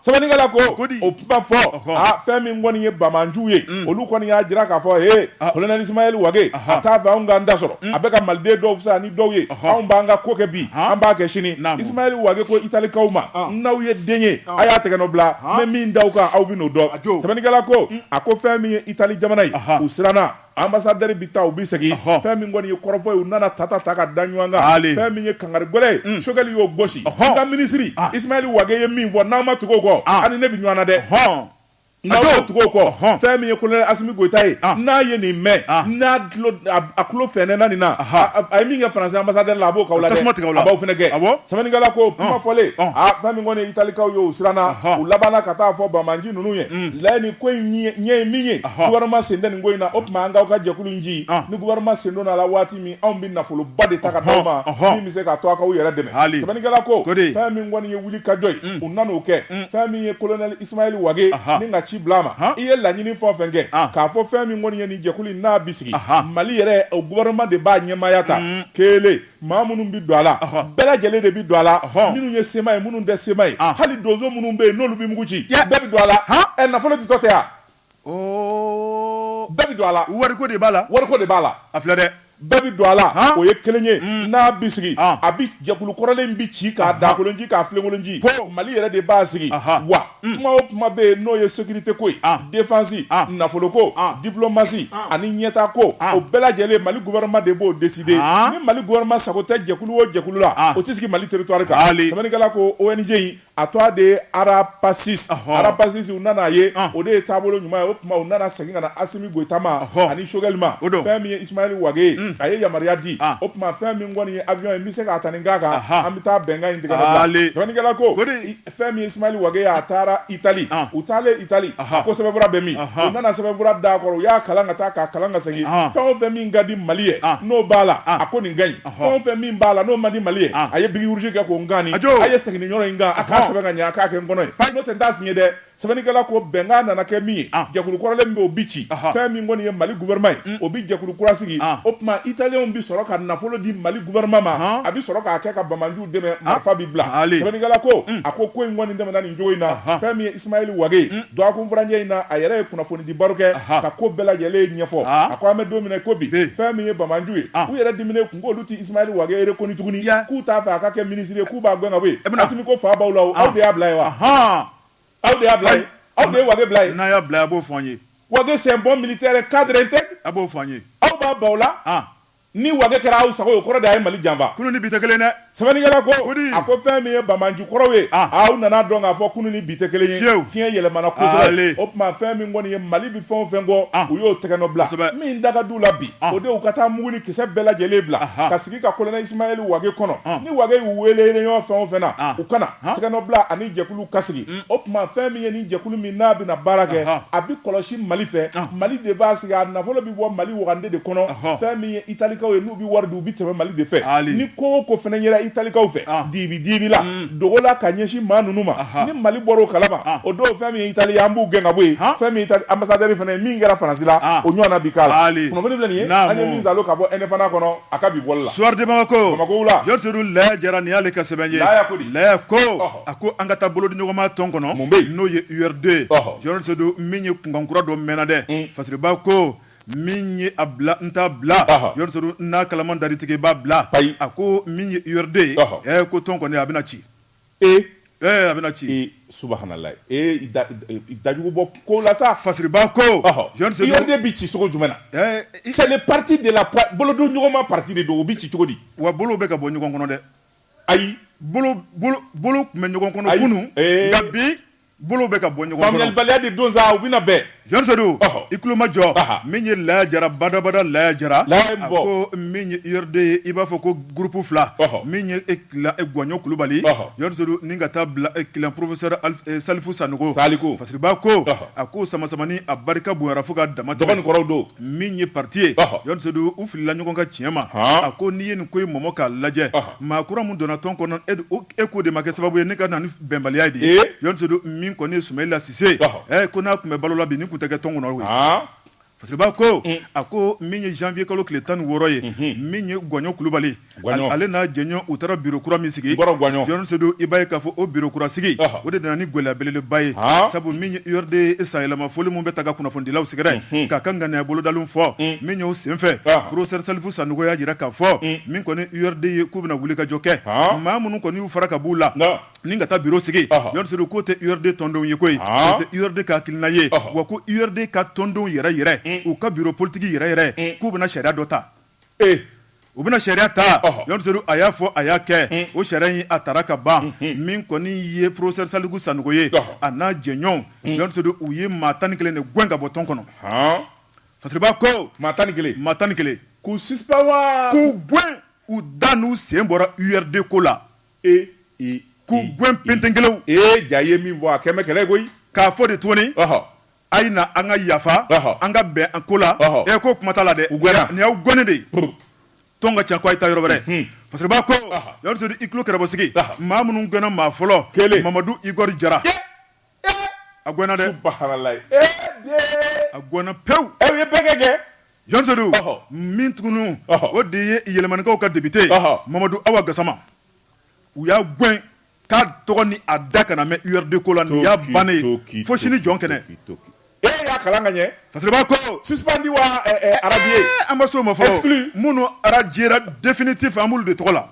sɛbɛnnikɛla ko o kuma fɔ fɛn min kɔni ye Bamajiw ye olu kɔni y'a jira k'a fɔ colonel Ismaël Wage a t'a fɛ anw k'an da sɔrɔ a bɛ ka Maliden dɔw fisaya ni dɔw ye anw b'an ka ko kɛ bi an b'a kɛ sini Ismaël Wage ko Italikaw ma n'aw ye den ye a y'a tɛgɛ nɔ bila n bɛ min da aw kan aw bɛ n'o dɔn sɛbɛnnikɛla ko a ko fɛn min ye Itali jamana ye u siranna ambassadeur bi taa u bi segin fɛn min kɔni ye kɔrɔfɔ ye u nana ta ka da ɲɔgɔn kan fɛn min ye kangari gɛlɛ ye Choguel y'o gosi n ka ministre Ismaël Wage ye min fɔ n'an ma tugu o kɔ ani ne bɛ ɲɔgɔn na dɛ n'aw ma tugu o kɔ fɛn min ye colonel Assimi Goïta ye n'a ye nin mɛn n'a a tulo fɛnɛna nin na a ye min kɛ faransi ambassadeur la a b'o k'aw la dɛ a b'aw fɛnɛ kɛ sɛbɛnnikɛla ko kuma fɔlen fɛn min kɔni ye Italikaw ye u siranna u labanna ka taa fɔ Bamaji ninnu ye la nin ko in ɲɛ ye min ye gouvernement sen tɛ nin ko in na o tuma an k'aw ka jɛkulu in ji ni gouvernement sen donna a la waati min anw bɛ nafoloba de ta ka d'aw ma min bɛ se ka to a k'aw yɛrɛ dɛmɛ sɛbɛnnikɛla ko fɛn min kɔni ye wuli ka jɔ ye u nan'o kɛ fɛn min ye colonel Ismaël Wage ni ka ci bila ma i ye laɲini fɛn o fɛn kɛ k'a fɔ fɛn min kɔni ye nin jɛkulu in n'a bi sigi Mali yɛrɛ o gouvernement de b'a ɲɛmaaya ta kelen maa minnu bi don a la bɛɛ lajɛlen de bi don a la minnu ye sema ye minnu tɛ sema ye hali donso minnu bɛ yen n'olu bi mugu ci bɛɛ bi don a la nafolo ti tɔ tɛ yan bɛɛ bi don a la wariko de b'a la a filɛ dɛ bɛɛ bi don a la o ye kelen ye n'a bi sigi a bi jɛkulu kɔrɔlen bi ci k'a dakolonji k'a filenkolonji Mali yɛrɛ de b'a sigi wa kuma o kuma bɛ yen n'o ye sécurité ko ye défense nafolo ko diplomasi ani ɲɛtaa ko o bɛɛ lajɛlen Mali gouvernement de b'o décider ni Mali gouvernement sago tɛ jɛkulu o jɛkulu la o tɛ sigi Mali territoire kan sɛbɛnnikɛla ko ONG in a tɔ de Arapacis u nana ye o de ye taabolo ɲuman ye o tuma u nana segin ka na Assimi Goïta ma ani Choguel ma fɛn min ye Ismaël Wage a ye yamaruya di o tuma fɛn min kɔni ye avion ye n bɛ se k'a ta nin k'a kan an bɛ taa bɛnkan in tigɛ sɛbɛnnikɛla ko fɛn min ye Ismaël Wage a taara taa Italie u taalen Italie ko sɛbɛnfura bɛ min u nana sɛbɛnfura d'a kɔrɔ u y'a kalan ka taa k'a kalan ka segin fɛn o fɛn min ka di Mali ye n'o b'a la a ko nin ka ɲi fɛn o fɛn min b'a la n'o man di Mali ye a ye bigi urgence kɛ k'o ngaani a ye segin ni yɔrɔ in kan a k'a sɛbɛn ka ɲɛ a k'a kɛ n kɔnɔ ye n'o tɛ n t'a signé dɛ sɛbɛnnikɛla ko bɛnkan nana kɛ min ye jɛkulu kɔrɔlen min bɛ o bi ci fɛn min kɔni ye Mali gouvernement ye o bi jɛkulu kura sigi o tuma italien bi sɔrɔ ka nafolo di Mali gouvernement ma a bi sɔrɔ k'a kɛ ka Bamanjuw dɛmɛ marifa bi bila sɛbɛnnikɛla ko a ko ko in kɔni tɛmɛna nin cogo in na fɛn min ye Ismaël Wage dɔgɔkun furancɛ in na a yɛrɛ ye kunnafoni di baro kɛ ka ko bɛɛ lajɛlen ɲɛfɔ a ko an bɛ don min na ko bi fɛn min ye Bamanjuw ye u yɛrɛ diminen kun k'olu ti Ismaël Wage reconnu tuguni k'u t'a fɛ a ka kɛ ministre ye k'u b'a gɛn ka bɔ yen Asimi ko fa b'aw la aw de y'a bila ye wa aw de y'a bila ye aw de ye Wage bila ye n'a y'a bila a b'o fɔ an ye Wage c'est un bon militaire cadre intègre a b'o fɔ an ye aw b'a baw la ni Wage kɛra aw sago ye o kɔrɔ de a ye Mali janfa kunun ni bi tɛ kelen dɛ sɛbɛnnikɛla ko a ko fɛn min ye Bamanju kɔrɔw ye aw nana dɔn k'a fɔ kunun ni bi tɛ kelen ye fiɲɛ yɛlɛmana kosɛbɛ o tuma fɛn min kɔni ye Mali bi fɛn o fɛn kɔ u y'o tɛgɛ nɔ bila min da ka d'u la bi o de u ka taa mugu ni kisɛ bɛɛ lajɛlen bila ka sigi ka colonel Ismaël Wage kɔnɔ ni Wage y'u wele ɲɔgɔn fɛn o fɛn na u kana tɛgɛ nɔ bila ani jɛkulu ka sigi o tuma fɛn min ye ni jɛkulu min n'a bɛna baara kɛ a bi kɔlɔsi Mali fɛ Mali de b'a sigi a nafolo bi bɔ Mali wagande de kɔnɔ fɛn min ye italikaw ye n'u bi wari di u bi tɛmɛ Mali de fɛ ni ko o ko fɛnɛ yera italikaw fɛ dibi la dogo la ka ɲɛsin maa ninnu ma ni Mali bɔra o kalama o dɔw fɛn min ye Italie an b'u gɛn ka bɔ yen fɛn min ye ambassadeur fɛnɛ min kɛra Faransi la o ɲɔgɔnna bi k'a la kunnafoni filɛ nin ye an ye min zalo ka bɔ indépendant kɔnɔ a ka bi bɔli la Soir de Bamako la Georges Seydou Laya Jara ni y'ale ka sɛbɛn ye Laya ko a ko an ka taa bolo di ɲɔgɔnma tɔn kɔnɔ n'o ye URD Georges Seydou min ye kunkankura dɔ mɛnna dɛ Fasiriba ko min ye a bila n t'a bila Georges Seydou n'a kalaman dari tigɛ i b'a bila a ko min ye URD ko tɔn kɔni a bɛna ci a bɛna ci subhanallah dajugu bɔ ko la sa Fasiriba ko URD bi ci cogo jumɛn na c'est le parti de la bolodo ɲɔgɔnma parti de don o bi ci cogo di wa bolo bɛ ka bɔ ɲɔgɔn kɔnɔ dɛ ayi bolo tun bɛ ɲɔgɔn kɔnɔ kunun nka bi bolo bɛ ka bɔ ɲɔgɔn kɔnɔ faamuyalibaliya de don sa u bɛna bɛn Georges Seydou i tulo ma jɔ min ye Laya Jara badabada Laya Jara a ko min ye URD ye i b'a fɔ ko groupe 2 min ye Gwaɲɔ Kulubali Georges Seydou ni ka taa bila kilan professeur Salifu Sanogo Fasiriba ko a ko sama-samani a barika bonyara fo ka dama tɛmɛ kɔrɔw don min ye parti ye Georges Seydou u filila ɲɔgɔn ka tiɲɛ ma a ko n'i ye nin ko in mɔmɔ k'a lajɛ maa kura mun donna tɔn kɔnɔ e ko de ma kɛ sababu ye ne ka na ni bɛnbaliya ye de ye Georges Seydou min kɔni ye Soumaïla Cissé ko n'a tun bɛ balo la bi ni kun tɛ kɛ tɔn kɔnɔ koyi Fasiriba ko a ko min ye janvier kalo tile 16 ye min ye Gwaɲɔ Kulubali ale n'a jɛɲɔgɔn u taara bureau kura min sigi Georges Seydou i b'a ye k'a fɔ o bureau kura sigi o de nana ni gɛlɛya belebeleba ye sabu min ye URD sanyɛlɛma foli min bɛ ta ka kunnafonidilaw sɛgɛrɛ k'a ka ŋaniya bolodaliw fɔ min y'o senfɛ professeur Salifu Sanogo y'a jira k'a fɔ min kɔni URD ye k'u bɛna wuli ka jɔ kɛ maa minnu kɔni y'u fara ka b'u la ni ka taa bureau sigi Georges Seydou k'o tɛ URD tɔndenw ye koyi o tɛ URD ka hakilina ye wa ko URD ka tɔndenw yɛrɛ u ka bureau politique yɛrɛ k'u bɛna sariya dɔ ta u bɛna sariya ta Georges Seydou a y'a fɔ a y'a kɛ o sariya in a taara ka ban min kɔni ye professeur Salifu Sanogo ye a n'a jɛɲɔgɔnw Georges Seydou u ye maa 11 de gɛn ka bɔ tɔn kɔnɔ Fasiriba ko maa 11 k'u suspend wa k'u gɛn u da n'u sen bɔra URD ko la k'u gɛn pentenkelew ja ye min fɔ a kɛmɛ kɛlɛ koyi k'a fɔ de tuguni a ye na an ka yafa an ka bɛn an ko la ko kuma t'a la dɛ nin y'aw gɔnnen de ye tɔn ka ca ko a ye taa yɔrɔ wɛrɛ Fasiriba ko Georges Seydou i tulo kɛrɛbɔ sigi maa minnu gɛnna maa fɔlɔ Mamadu Igor Jara a gɛnna dɛ a gɛnna pewu e ye bɛɛ kɛ Georges Seydou min tugunu o de ye yɛlɛmanikaw ka député Mamadu Awa Gassama u y'a gɛn k'a tɔgɔ ni a da kana mɛn URD ko la nin y'a bannen ye fo sini jɔn kɛnɛ y'a kalan ka ɲɛ Fasiriba ko suspendi wa radié an ma s'o ma fɔlɔ minnu radiéra définitif an b'olu de tɔgɔ la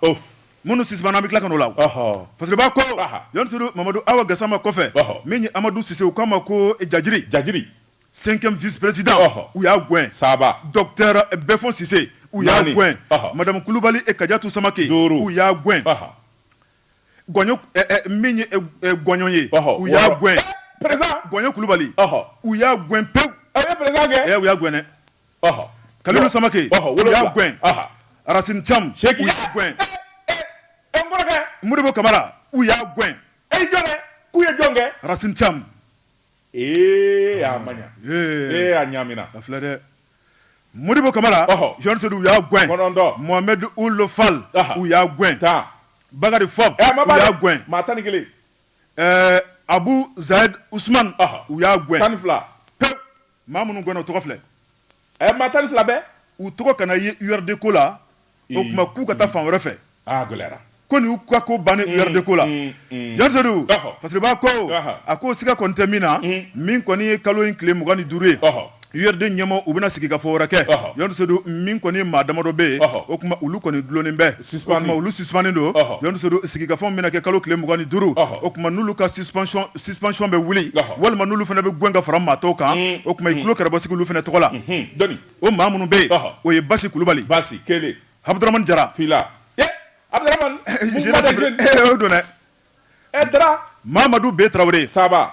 minnu suspendra an bɛ tila ka n'o la Fasiriba ko Georges Seydou Mamadu Awa Gassama kɔfɛ min ye Amadou Cissé u k'a ma ko Jajiri 5e vice-président u y'a gɛn Saba docteur Bɛfɔn Cissé u y'a gɛn madame Kulubali et Kadiatou Samake u y'a gɛn Gwaɲɔ min ye Gwaɲɔ ye u y'a gɛn Gwaɲɔ Kulubali u y'a gɛn pewu u y'a gɛn dɛ Kalilu Samake u y'a gɛn Racine Thiam u y'a gɛn Modibo Kamara u y'a gɛn k'u ye jɔn kɛ Racine Thiam a maɲa a ɲamina a filɛ dɛ Modibo Kamara Jean Sodou u y'a gɛn Mohamed Ould Fall u y'a gɛn Bakary Fob u y'a gɛn maa 11 Abu Zaid Ousmane u y'a gɛn 12 pewu maa minnu gɛnna o tɔgɔ filɛ maa 12 bɛɛ u tɔgɔ kana ye URD ko la o tuma k'u ka taa fan wɛrɛ fɛ gɛlɛyara ko nin y'u ka ko bannen URD ko la Jean Sodou Fasiriba ko a ko siga kɔni tɛ min na min kɔni ye kalo in tile 25 ye URD ɲɛmɔgɔ u bɛna sigi ka fɔ wɛrɛ kɛ Jean Sodou min kɔni ye maa damadɔ bɛ yen o tuma olu kɔni dulonnen bɛ o tuma olu suspendu don Jean Sodou sigikafɛnw bɛna kɛ kalo tile 25 o tuma n'olu ka suspension bɛ wuli walima n'olu fana bɛ gɛn ka fara maa tɔw kan o tuma i tulo kɛrɛbɔ sigi olu fana tɔgɔ la o maa minnu bɛ yen o ye Basi Kulubali kelen Abdramane Jara fila Abdramane o don dɛ Dara Mamadou B Traoré Saba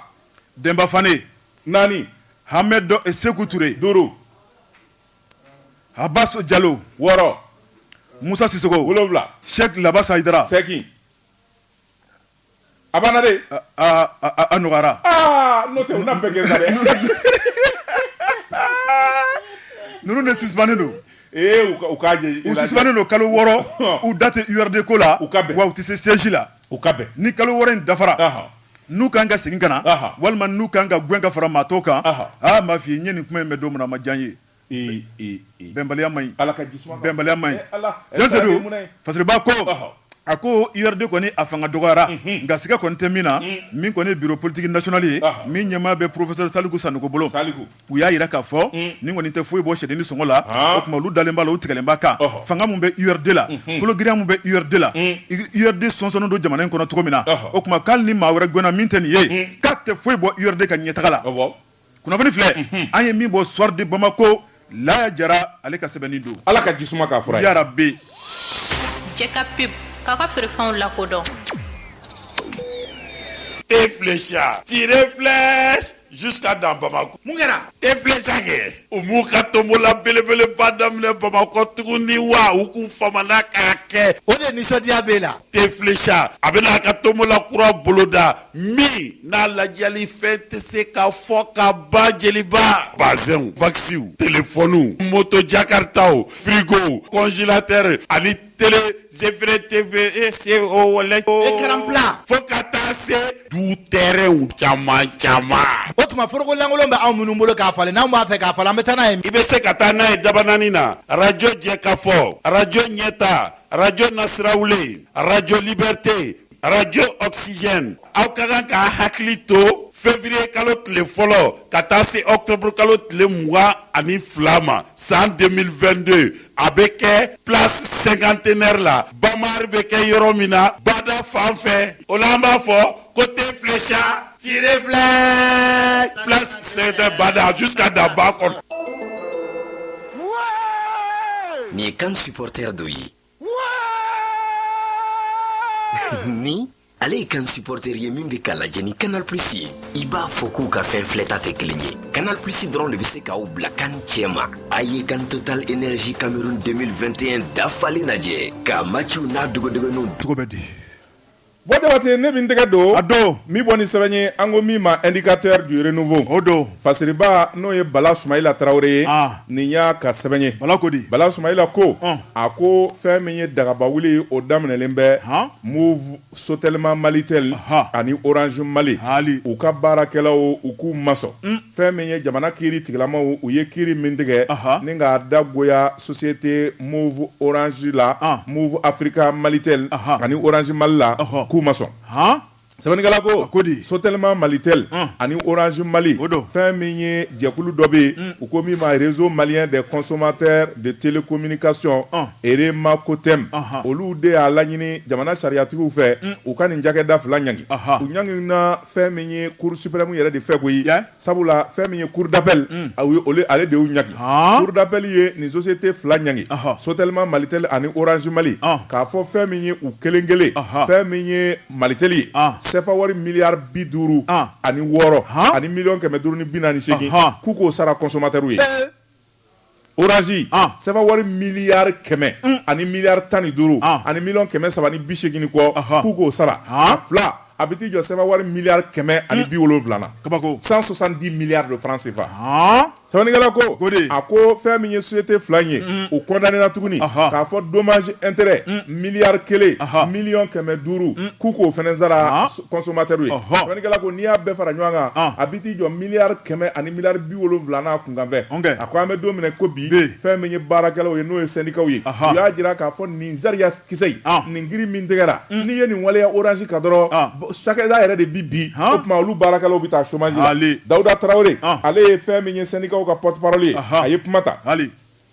Demba Fane naani Hamed Sékou Touré 5 Abbas Diallo 6 Moussa Sissoko 7 Cheikh Labassa Haidara 8 a banna de a nɔgɔyara n'o tɛ u na bɛɛ kɛ sa dɛ ninnu de suspendu don u k'a jɛ u suspendu don kalo 6 u da tɛ URD ko la wa u tɛ se siège la ni kalo 6 in dafara n'u kan ka segin ka na walima n'u kan ka gɛn ka fara maa tɔw kan maa f'i ye n ye nin kuma in bɛ don min na a ma diya n ye bɛnbaliya man ɲi bɛnbaliya man ɲi Jean Sodou Fasiriba ko a ko URD kɔni a fanga dɔgɔyara nka siga kɔni tɛ min na min kɔni ye bureau politique national ye min ɲɛmaa bɛ professeur Saliku Sanogo bolo u y'a jira k'a fɔ nin kɔni tɛ foyi bɔ sɛdenni sɔngɔ la o tuma olu dalen b'a la u tigɛlen b'a kan fanga mun bɛ URD la kologiriya mun bɛ URD la URD sɔnsɔnnen don jamana in kɔnɔ cogo min na o tuma k'ali ni maa wɛrɛ gɛnna min tɛ nin ye k'a tɛ foyi bɔ URD ka ɲɛtaga la kunnafoni filɛ an ye min bɔ soir de Bamako Laya Jara ale ka sɛbɛnni don Ala ka jisuma k'a fura ye yarabi Jɛka pub k'a ka feerefɛnw lakodɔn et flécha tirez flèche jusqu'à dans Bamako. Mun kɛra et flécha kɛ u m'u ka tombola belebeleba daminɛ Bamako tuguni wa u k'u famana k'a kɛ o de nisɔndiya b'e la te flécha a bɛna a ka tombola kura boloda min n'a lajɛli fɛn tɛ se ka fɔ ka ban jeliba bazɛnw vaccins téléphone moto jakartaw frigo congélateur ani télé zefere TV ECO wala écran plat fo ka taa se du terrain caman o tuma foroko lankolon bɛ anw minnu bolo k'a falen n'anw b'a fɛ k'a falen an bɛ taa n'a ye i bɛ se ka taa n'a ye dabanani na radio Jɛkafɔ radio Ɲɛta radio Nasirawule radio Liberté radio Oxygène aw ka kan k'a hakili to février kalo tile fɔlɔ ka taa se octobre kalo tile 22 ma san 2022 a bɛ kɛ place cinquantenaire la Bamari bɛ kɛ yɔrɔ min na Bada fan fɛ o la an b'a fɔ côté flécha tirez flèche place c'est de Bada jusqu'à Dabakor. Nin ye kan supporter dɔ ye ni ale ye kan supporter ye min bɛ k'a lajɛ ni Canal Plus ye i b'a fɔ k'u ka fɛn filɛta tɛ kelen ye Canal Plus dɔrɔn de bɛ se k'aw bila kan cɛ ma a ye kan Total Énergie Cameroun 2021 dafali lajɛ ka matchiw n'a dogodogoniw cogo bɛ di Waati ne bɛ n tɛgɛ don a don min bɔ ni sɛbɛn ye an ko min ma indicateur du renouveau o don Fasiriba n'o ye Bala Sumayila Tarawele ye nin y'a ka sɛbɛn ye Bala ko di Bala Sumayila ko a ko fɛn min ye dagaba wuli o daminɛlen bɛ Move Sotelma Malitel ani Orange Mali u ka baarakɛlaw u k'u masɔn fɛn min ye jamana kiiri tigilamaw u ye kiiri min tigɛ ni k'a dagoya société Move Orange la Move Africa Malitel ani Orange Mali la k'u ma sɔn sɛbɛnnikɛla ko Sotelma Malitel ani Orange Mali fɛn min ye jɛkulu dɔ bɛ yen u ko min ma réseau malien des consommateurs de télécommunication REMACOTEM olu de y'a laɲini jamana sariyatigiw fɛ u ka nin cakɛda fila ɲangi u ɲangi na fɛn min ye cour suprême yɛrɛ de fɛ koyi sabula fɛn min ye cour d'appel ale de y'u ɲangi cour d'appel ye nin société fila ɲangi Sotelma Malitel ani Orange Mali k'a fɔ fɛn min ye u kelen kelen fɛn min ye Malitel ye sefa wari miliyari 50 ani 6 ani miliyɔn 548 k'u k'o sara consommateur ye Orange sefa wari miliyari 100 ani miliyari 15 ani miliyɔn 380 kɔ k'u k'o sara a fila a bɛ t'i jɔ sɛbɛn wari miliyari 170 na kabako 170 milliards de francs CFA sɛbɛnnikɛla ko a ko fɛn min ye société fila in ye o condamné na tuguni k'a fɔ dommage intérêt miliyari 1 miliyɔn 500 k'u k'o fɛnɛ sara consommateur ye sɛbɛnnikɛla ko n'i y'a bɛɛ fara ɲɔgɔn kan a bɛ t'i jɔ miliyari 100 ani miliyari 70 n'a kunkanfɛ a ko an bɛ don minɛ ko bi fɛn min ye baarakɛlaw ye n'o ye syndicat ye u y'a jira k'a fɔ nin sariya kisɛ in nin giri min tigɛra n'i ye nin waleya orange ka dɔrɔn cakɛda yɛrɛ de bi bi o tuma olu baarakɛlaw bɛ taa chômage la Dawuda Tarawele ale ye fɛn min ye syndicat ka porte-parole ye a ye kuma ta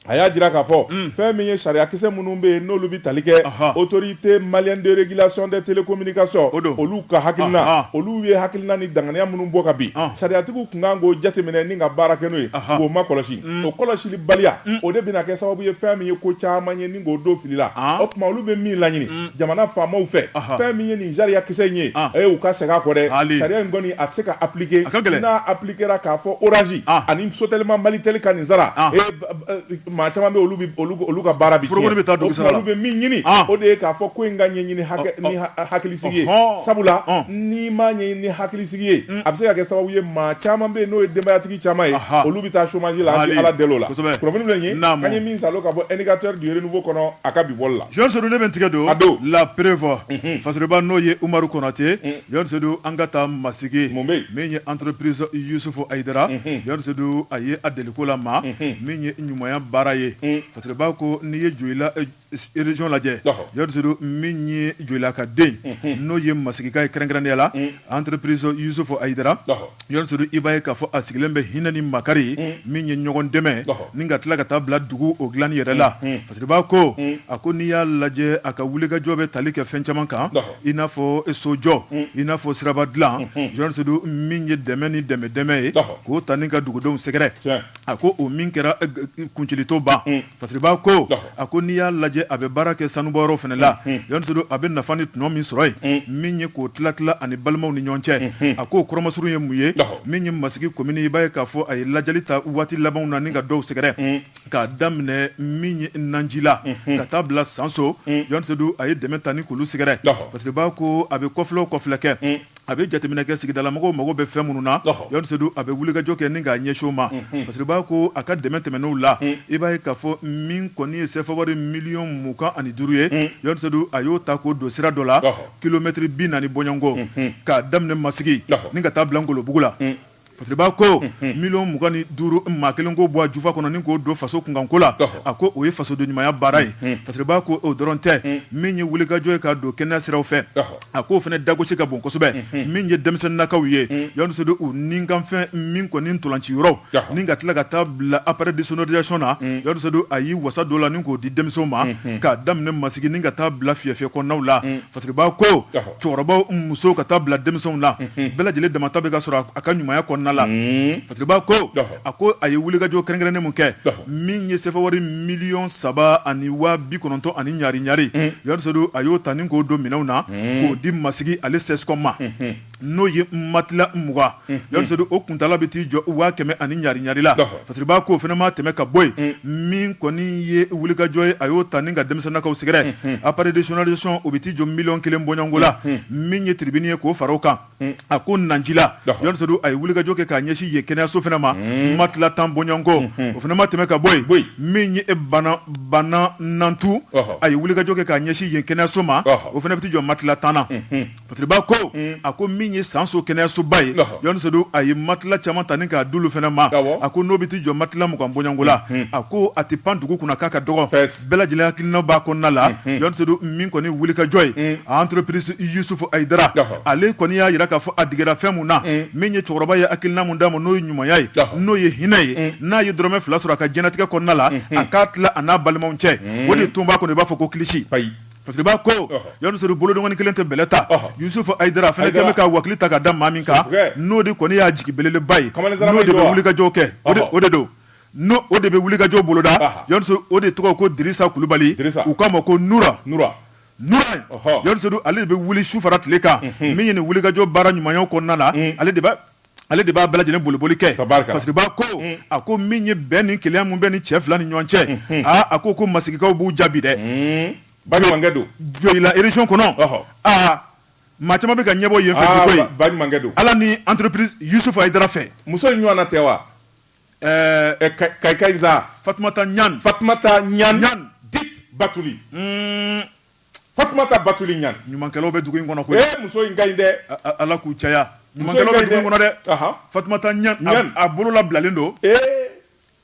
a y'a jira k'a fɔ fɛn min ye sariya kisɛ minnu bɛ yen n'olu bɛ tali kɛ autorité malienne de régulation des télécommunications olu ka hakilina olu ye hakilina ni danganiya minnu bɔ ka bin sariyatigiw kun kan k'o jateminɛ ni ka baara kɛ n'o ye k'o ma kɔlɔsi o kɔlɔsili baliya o de bɛna kɛ sababu ye fɛn min ye ko caman ye ni k'o don fili la o tuma olu bɛ min laɲini jamana faamaw fɛ fɛn min ye nin sariya kisɛ in ye u ka segin a kɔ dɛ sariya in kɔni a tɛ se ka appliquer n'a appliquera k'a fɔ orange ani Sotelema Malitel ka nin sara maa caman bɛ olu ka baara bi olu bɛ min ɲini o de ye k'a fɔ ko in ka ɲɛɲini ni hakilisigi ye sabula n'i ma ɲɛɲini ni hakilisigi ye a bɛ se ka kɛ sababu ye maa caman bɛ yen n'o ye denbayatigi caman ye olu bɛ taa chômage la an bɛ ala deli o la kunnafoni bɛ yen an ye min salo ka bɔ indicateur du renouveau kɔnɔ a ka bi bɔli la Jean Seydou ne bɛ n tigɛ don la preuve Fasiriba n'o ye Umaru Konate Jean Seydou an ka taa masigi min ye entreprise Yusufu Ayidara Jean Seydou a ye a deliko la ma min ye ɲumanya baara ye Fasiriba ko n'i ye Joyila région lajɛ Jean Seydou min ye Joyila ka den n'o ye masigika ye kɛrɛnkɛrɛnnenya la entreprise Yusufu Ayidara Jean Seydou i b'a ye k'a fɔ a sigilen bɛ hinɛ ni makari min ye ɲɔgɔn dɛmɛ ni ka tila ka taa bila dugu o dilanni yɛrɛ la Fasiriba ko a ko n'i y'a lajɛ a ka wulikajɔ bɛ tali kɛ fɛn caman kan i n'a fɔ sojɔ i n'a fɔ siraba dilan Jean Seydou min ye dɛmɛ ni dɛmɛ ye k'o ta ni ka dugudenw sɛgɛrɛ a ko o min kɛra kuncilito ban Fasiriba ko a ko n'i y'a lajɛ a bɛ baara kɛ sanubɔyɔrɔ fana la Jean Seydou a bɛ nafa ni tɔnɔ min sɔrɔ yen min ye k'o tila ani balimaw ni ɲɔgɔn cɛ a ko kɔrɔmasuru ye mun ye min ye masigi commune i b'a ye k'a fɔ a ye lajɛli ta waati labanw na ni ka dɔw sɛgɛrɛ k'a daminɛ min ye Nanji la ka taa bila Sanso Jean Seydou a ye dɛmɛ ta ni k'olu sɛgɛrɛ Fasiriba ko a bɛ kɔfilɛ kɔfilɛ kɛ a bɛ jateminɛ kɛ sigidalamɔgɔw mago bɛ fɛn minnu na Jean Seydou a bɛ wulikajɔ kɛ ni k'a ɲɛsin o ma Fasiriba ko a ka dɛmɛ tɛmɛn'o la i b'a ye k'a fɔ min kɔni ye CFA wari miliyɔn 25 ye Jean Seydou a y'o ta k'o don sira dɔ la kilomètre 40 bɔɲɔgɔnko k'a daminɛ masigi ni ka taa bila Ngolobugu la Fasiriba ko miliyɔn 25 maa kelen ko bɔ a jufa kɔnɔ ni k'o don faso kunkanko la a ko o ye fasoden ɲumanya baara ye Fasiriba ko o dɔrɔn tɛ min ye wulikajɔ ye k'a don kɛnɛya siraw fɛ a k'o fana dagosi ka bon kosɛbɛ min ye denmisɛnninakaw ye Jean Seydou u ninkanfɛn min kɔni ntolanci yɔrɔ ni ka tila ka taa bila appareil de sonorisation na Jean Seydou a y'i wasa dɔ la ni k'o di denmisɛnw ma k'a daminɛ masigi ni ka taa bila fiyɛfiyɛ kɔnɔnaw la Fasiriba ko cɛkɔrɔbaw musow ka taa bila denmisɛnw na bɛɛ lajɛlen damata bɛ ka sɔrɔ a ka ɲumanya kɔnɔna la Fasiriba ko a ko a ye wulikajɔ kɛrɛnkɛrɛnnen mun kɛ min ye CFA wari miliyɔn 3 ani 90 ani ɲari Jean Seydou a y'o ta ni k'o don minɛnw na k'o di masigi ale CESCOM ma n'o ye matila 20 Jean Seydou o kuntala bɛ t'i jɔ 100 ani ɲari la Fasiriba ko o fana ma tɛmɛ ka bɔ yen min kɔni ye wulikajɔ ye a y'o ta ni ka denmisɛnninakaw sɛgɛrɛ appareil de sonorisation o bɛ t'i jɔ miliyɔn 1 bɔɲɔgɔnko la min ye tribune ye k'o fara o kan a ko Nanji la Jean Seydou a ye wulikajɔ kɛ k'a ɲɛsin ye kɛnɛyaso fana ma matila 10 bɔɲɔgɔnko o fana ma tɛmɛ ka bɔ yen min ye bana nantu a ye wulikajɔ kɛ k'a ɲɛsin ye kɛnɛyaso ma o fana bɛ t'i jɔ matila 10 na Fasiriba ko a ko min ye Sanso kɛnɛyasoba ye Jean Seydou a ye matila caman ta ni k'a d'olu fana ma a ko n'o bɛ t'i jɔ matila 20 bɔɲɔgɔnko la a ko a tɛ pan dugu kunna k'a ka dɔgɔ bɛɛ lajɛlen hakilina b'a kɔnɔna la Jean Seydou min kɔni wulikajɔ ye a entreprise Yusufu Ayidara ale kɔni y'a jira k'a fɔ a digera fɛn mun na min ye cɛkɔrɔba ye hakilina mun d'a ma n'o ye ɲumanya ye n'o ye hinɛ ye n'a ye dɔrɔmɛ 2 sɔrɔ a ka diɲɛnatigɛ kɔnɔna la a k'a tila a n'a balimaw cɛ o de tun b'a kɔnɔ i b'a fɔ ko kilisi Fasiriba ko Jean Seydou bolodɔngɔni kelen tɛ bɛlɛ ta Yusufu Ayidara fɛnɛ kɛlen bɛ ka wakili ta ka da maa min kan n'o de kɔni y'a jigi belebeleba ye n'o de bɛ wulikajɔw kɛ o de don o de bɛ wulikajɔw boloda Jean Seydou o de tɔgɔ ko Dirisa Kulubali u k'a ma ko Nura Jean Seydou ale de bɛ wuli su fara tile kan min ye nin wulikajɔ baara ɲumanyaw kɔnɔna la ale de b'a bɛɛ lajɛlen boliboli kɛ Fasiriba ko a ko min ye bɛn ni kelenya mun bɛ ni cɛ fila ni ɲɔgɔn cɛ a ko masigikaw b'u jaabi dɛ Joyila région kɔnɔ maa caman bɛ ka ɲɛbɔ yen fɛ bi koyi baɲumankɛ don ala ni entreprise Yusuf Ayidara fɛ muso in ɲɔgɔnna tɛ wa Kayi Za Fatumata Ɲan dit Batuli Fatumata Batuli Ɲan ɲumankɛlaw bɛ dugu in kɔnɔ koyi muso in ka ɲi dɛ ala k'u caya ɲumankɛlaw bɛ dugu in kɔnɔ dɛ Fatumata Ɲan a bolo labilalen don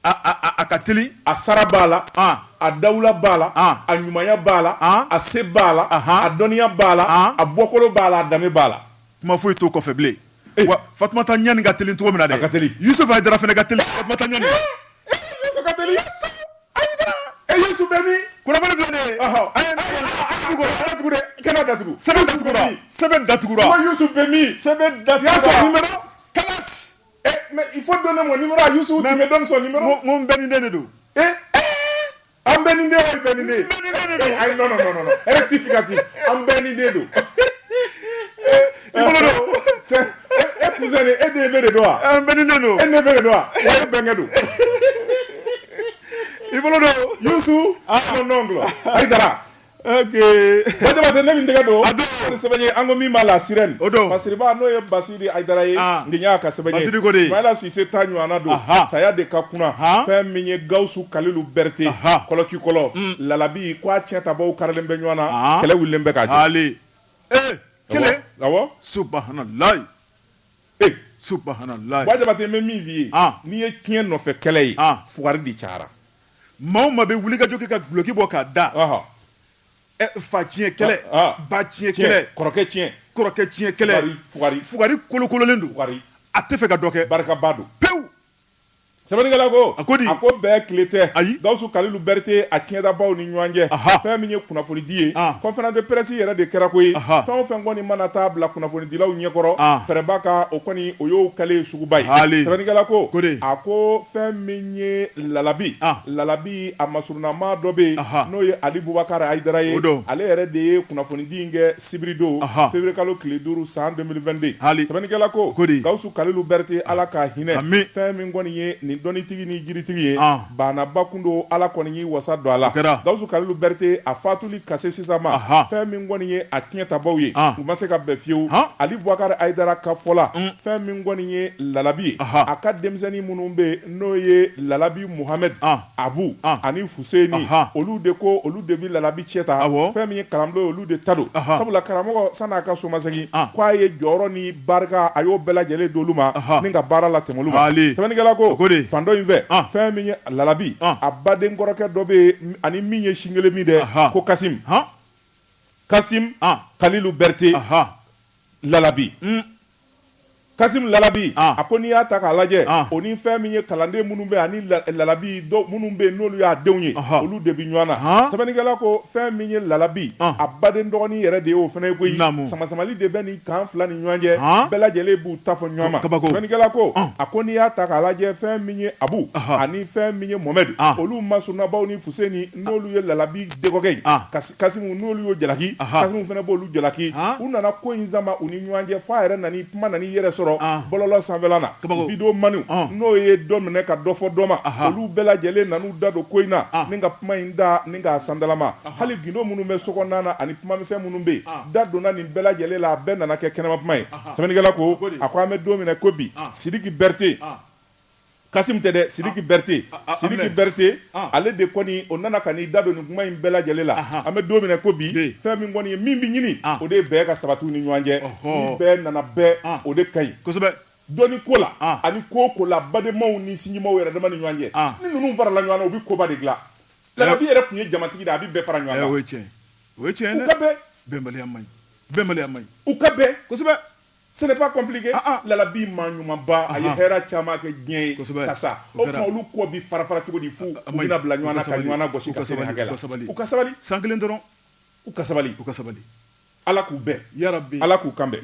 a ka teli a sara b'a la a dawula b'a la a ɲumanya b'a la a se b'a la a dɔnniya b'a la a bɔkolo b'a la a danbe b'a la kuma foyi t'o kɔfɛ bilen wa Fatumata Ɲani ka teli cogo min na dɛ a ka teli Yusuf Ayidara fana ka teli Fatumata Ɲani Yusuf ka teli Ayidara Yusuf bɛ min kunnafoni filɛ nin ye datugu dɛ kɛnɛ datugu sɛbɛn datugura ko Yusuf bɛ min sɛbɛn datugura y'a sɔrɔ numéro kalash mais il faut donner mon numéro à Yusuf tu me donnes son numéro n bɛ nin den de don an bɛ nin den o bɛ nin den ayi non rectificatif an bɛ nin den don i bolo don c'est e cousin e den bɛ de don wa n bɛ nin den don e ne bɛ de don wa wa e bɛnkɛ don i bolo don Yusuf mon oncle Ayidara ok wajabate ne min tɛgɛ don ni sɛbɛn ye an ko min b'a la sirɛne o don Basiriba n'o ye Basiri Ayidara ye ndiɲa ka sɛbɛn ye Basiri ko de Ismaila Sise ta ɲɔgɔnna don saya de ka kunna fɛn min ye Gawusu Kalilu Berete kɔlɔkikɔlɔ Lalabi ko a tiɲɛ tabaw karilen bɛ ɲɔgɔn na kɛlɛ wulilen bɛ ka jɔ ale kɛlɛ awɔ subhanalayi subhanalayi wajabate n bɛ min f'i ye n'i ye tiɲɛ nɔfɛ kɛlɛ ye fugari de cayara maa o maa bɛ wuli ka jɔ kɛ ka guloki bɔ k'a da fa tiɲɛ kɛlɛ ba tiɲɛ kɛlɛ kɔrɔkɛ tiɲɛ kɛlɛ fugari kolokololen don a tɛ fɛ ka dɔ kɛ barikaba don pewu sɛbɛnnikɛla ko a ko di a ko bɛɛ tile tɛ ayi Gawusu Kalilu Berete a tiɲɛdabaw ni ɲɔgɔn cɛ fɛn min ye kunnafoni di ye conférence de presse yɛrɛ de kɛra koyi fɛn o fɛn kɔni mana taa bila kunnafonidilaw ɲɛkɔrɔ fɛrɛba ka o kɔni o y'o kɛlen suguba ye sɛbɛnnikɛla ko a ko fɛn min ye Lalabi a masurunama dɔ bɛ yen n'o ye Ali Bubakari Ayidara ye ale yɛrɛ de ye kunnafoni di in kɛ sibiri don février kalo tile 5 san 2022 sɛbɛnnikɛla ko Gawusu Kalilu Berete ala ka hinɛ fɛn min kɔni ye nin dɔnnitigi ni jiritigi ye banaba kun don ala kɔni y'i wasa don a la Gawusu Kalilu Berete a fatuli ka se sisan ma fɛn min kɔni ye a tiɲɛtabaw ye u ma se ka bɛn fiyewu Ali Bubakari Ayidara ka fɔla fɛn min kɔni ye Lalabi ye a ka denmisɛnnin minnu bɛ n'o ye Lalabi Muhamɛd Abu ani Fuseni olu de ko olu de bɛ Lalabi cɛ ta fɛn min ye kalanbulon olu de ta don sabula karamɔgɔ san'a ka somasegin k'a ye jɔyɔrɔ ni barika a y'o bɛɛ lajɛlen d'olu ma ni ka baara la tɛmɛ olu ma sɛbɛnnikɛla ko fan dɔ in fɛ fɛn min ye Lalabi a baden kɔrɔkɛ dɔ bɛ yen ani min ye sin kelen min dɛ ko Kasim Kalilu Berete Lalabi Kasim Lalabi a ko n'i y'a ta k'a lajɛ o ni fɛn min ye kalanden minnu bɛ ani Lalabi minnu bɛ n'olu y'a denw ye olu de bɛ ɲɔgɔn na sɛbɛnnikɛla ko fɛn min ye Lalabi a baden dɔgɔnin yɛrɛ de ye o fana ye koyi samasamali de bɛ nin kan fila ni ɲɔgɔn cɛ bɛɛ lajɛlen b'u ta fɔ ɲɔgɔn ma sɛbɛnnikɛla ko a ko n'i y'a ta k'a lajɛ fɛn min ye Abu ani fɛn min ye Mohamɛd olu masurunabaw ni Fuseni n'olu ye Lalabi dɛgɔkɛ ye Kasimu n'olu y'o jalaki Kasimu fana b'olu jalaki u nana ko in sama u ni ɲɔgɔn cɛ f'a yɛrɛ nani kuma nani yɛrɛ sɔrɔ bɔlɔlɔ sanfɛla na video manu n'o ye dɔ minɛ ka dɔ fɔ dɔ ma olu bɛɛ lajɛlen nan'u da don ko in na ni ka kuma in da ni ka sandalama hali gindo minnu bɛ sokɔnɔna na ani kumamisɛn minnu bɛ da donna nin bɛɛ lajɛlen la a bɛɛ nana kɛ kɛnɛma kuma ye sɛbɛnnikɛla ko a ko an bɛ don minɛ ko bi Sidiki Berete Kasim tɛ dɛ Sidiki Berete ale de kɔni o nana ka n'i da don nin kuma in bɛɛ lajɛlen la an bɛ don minɛ ko bi fɛn min kɔni ye min bɛ ɲini o de ye bɛɛ ka sabatiw ni ɲɔgɔn cɛ ni bɛɛ nana bɛɛ o de ka ɲi kosɛbɛ dɔnni ko la ani ko la badenmaw ni sinjimaw yɛrɛ dama ni ɲɔgɔn cɛ ni ninnu farala ɲɔgɔn na u bɛ koba de dilan Lalabi yɛrɛ tun ye jamatigi de a bɛ bɛɛ fara ɲɔgɔn kan o ye tiɲɛ dɛ u ka bɛn bɛnbaliya man ɲi u ka bɛn kosɛbɛ ce n'est pas compliqué Lalabi maa ɲumanba a ye hɛrɛ caman kɛ diɲɛ ye kasa o tuma olu kɔ bi fara cogo di fu u bɛna bila ɲɔgɔn na ka ɲɔgɔn na gosi ka se nin hakɛ la u ka sabali san kelen dɔrɔn u ka sabali Ala k'u bɛn Ala k'u kanbɛn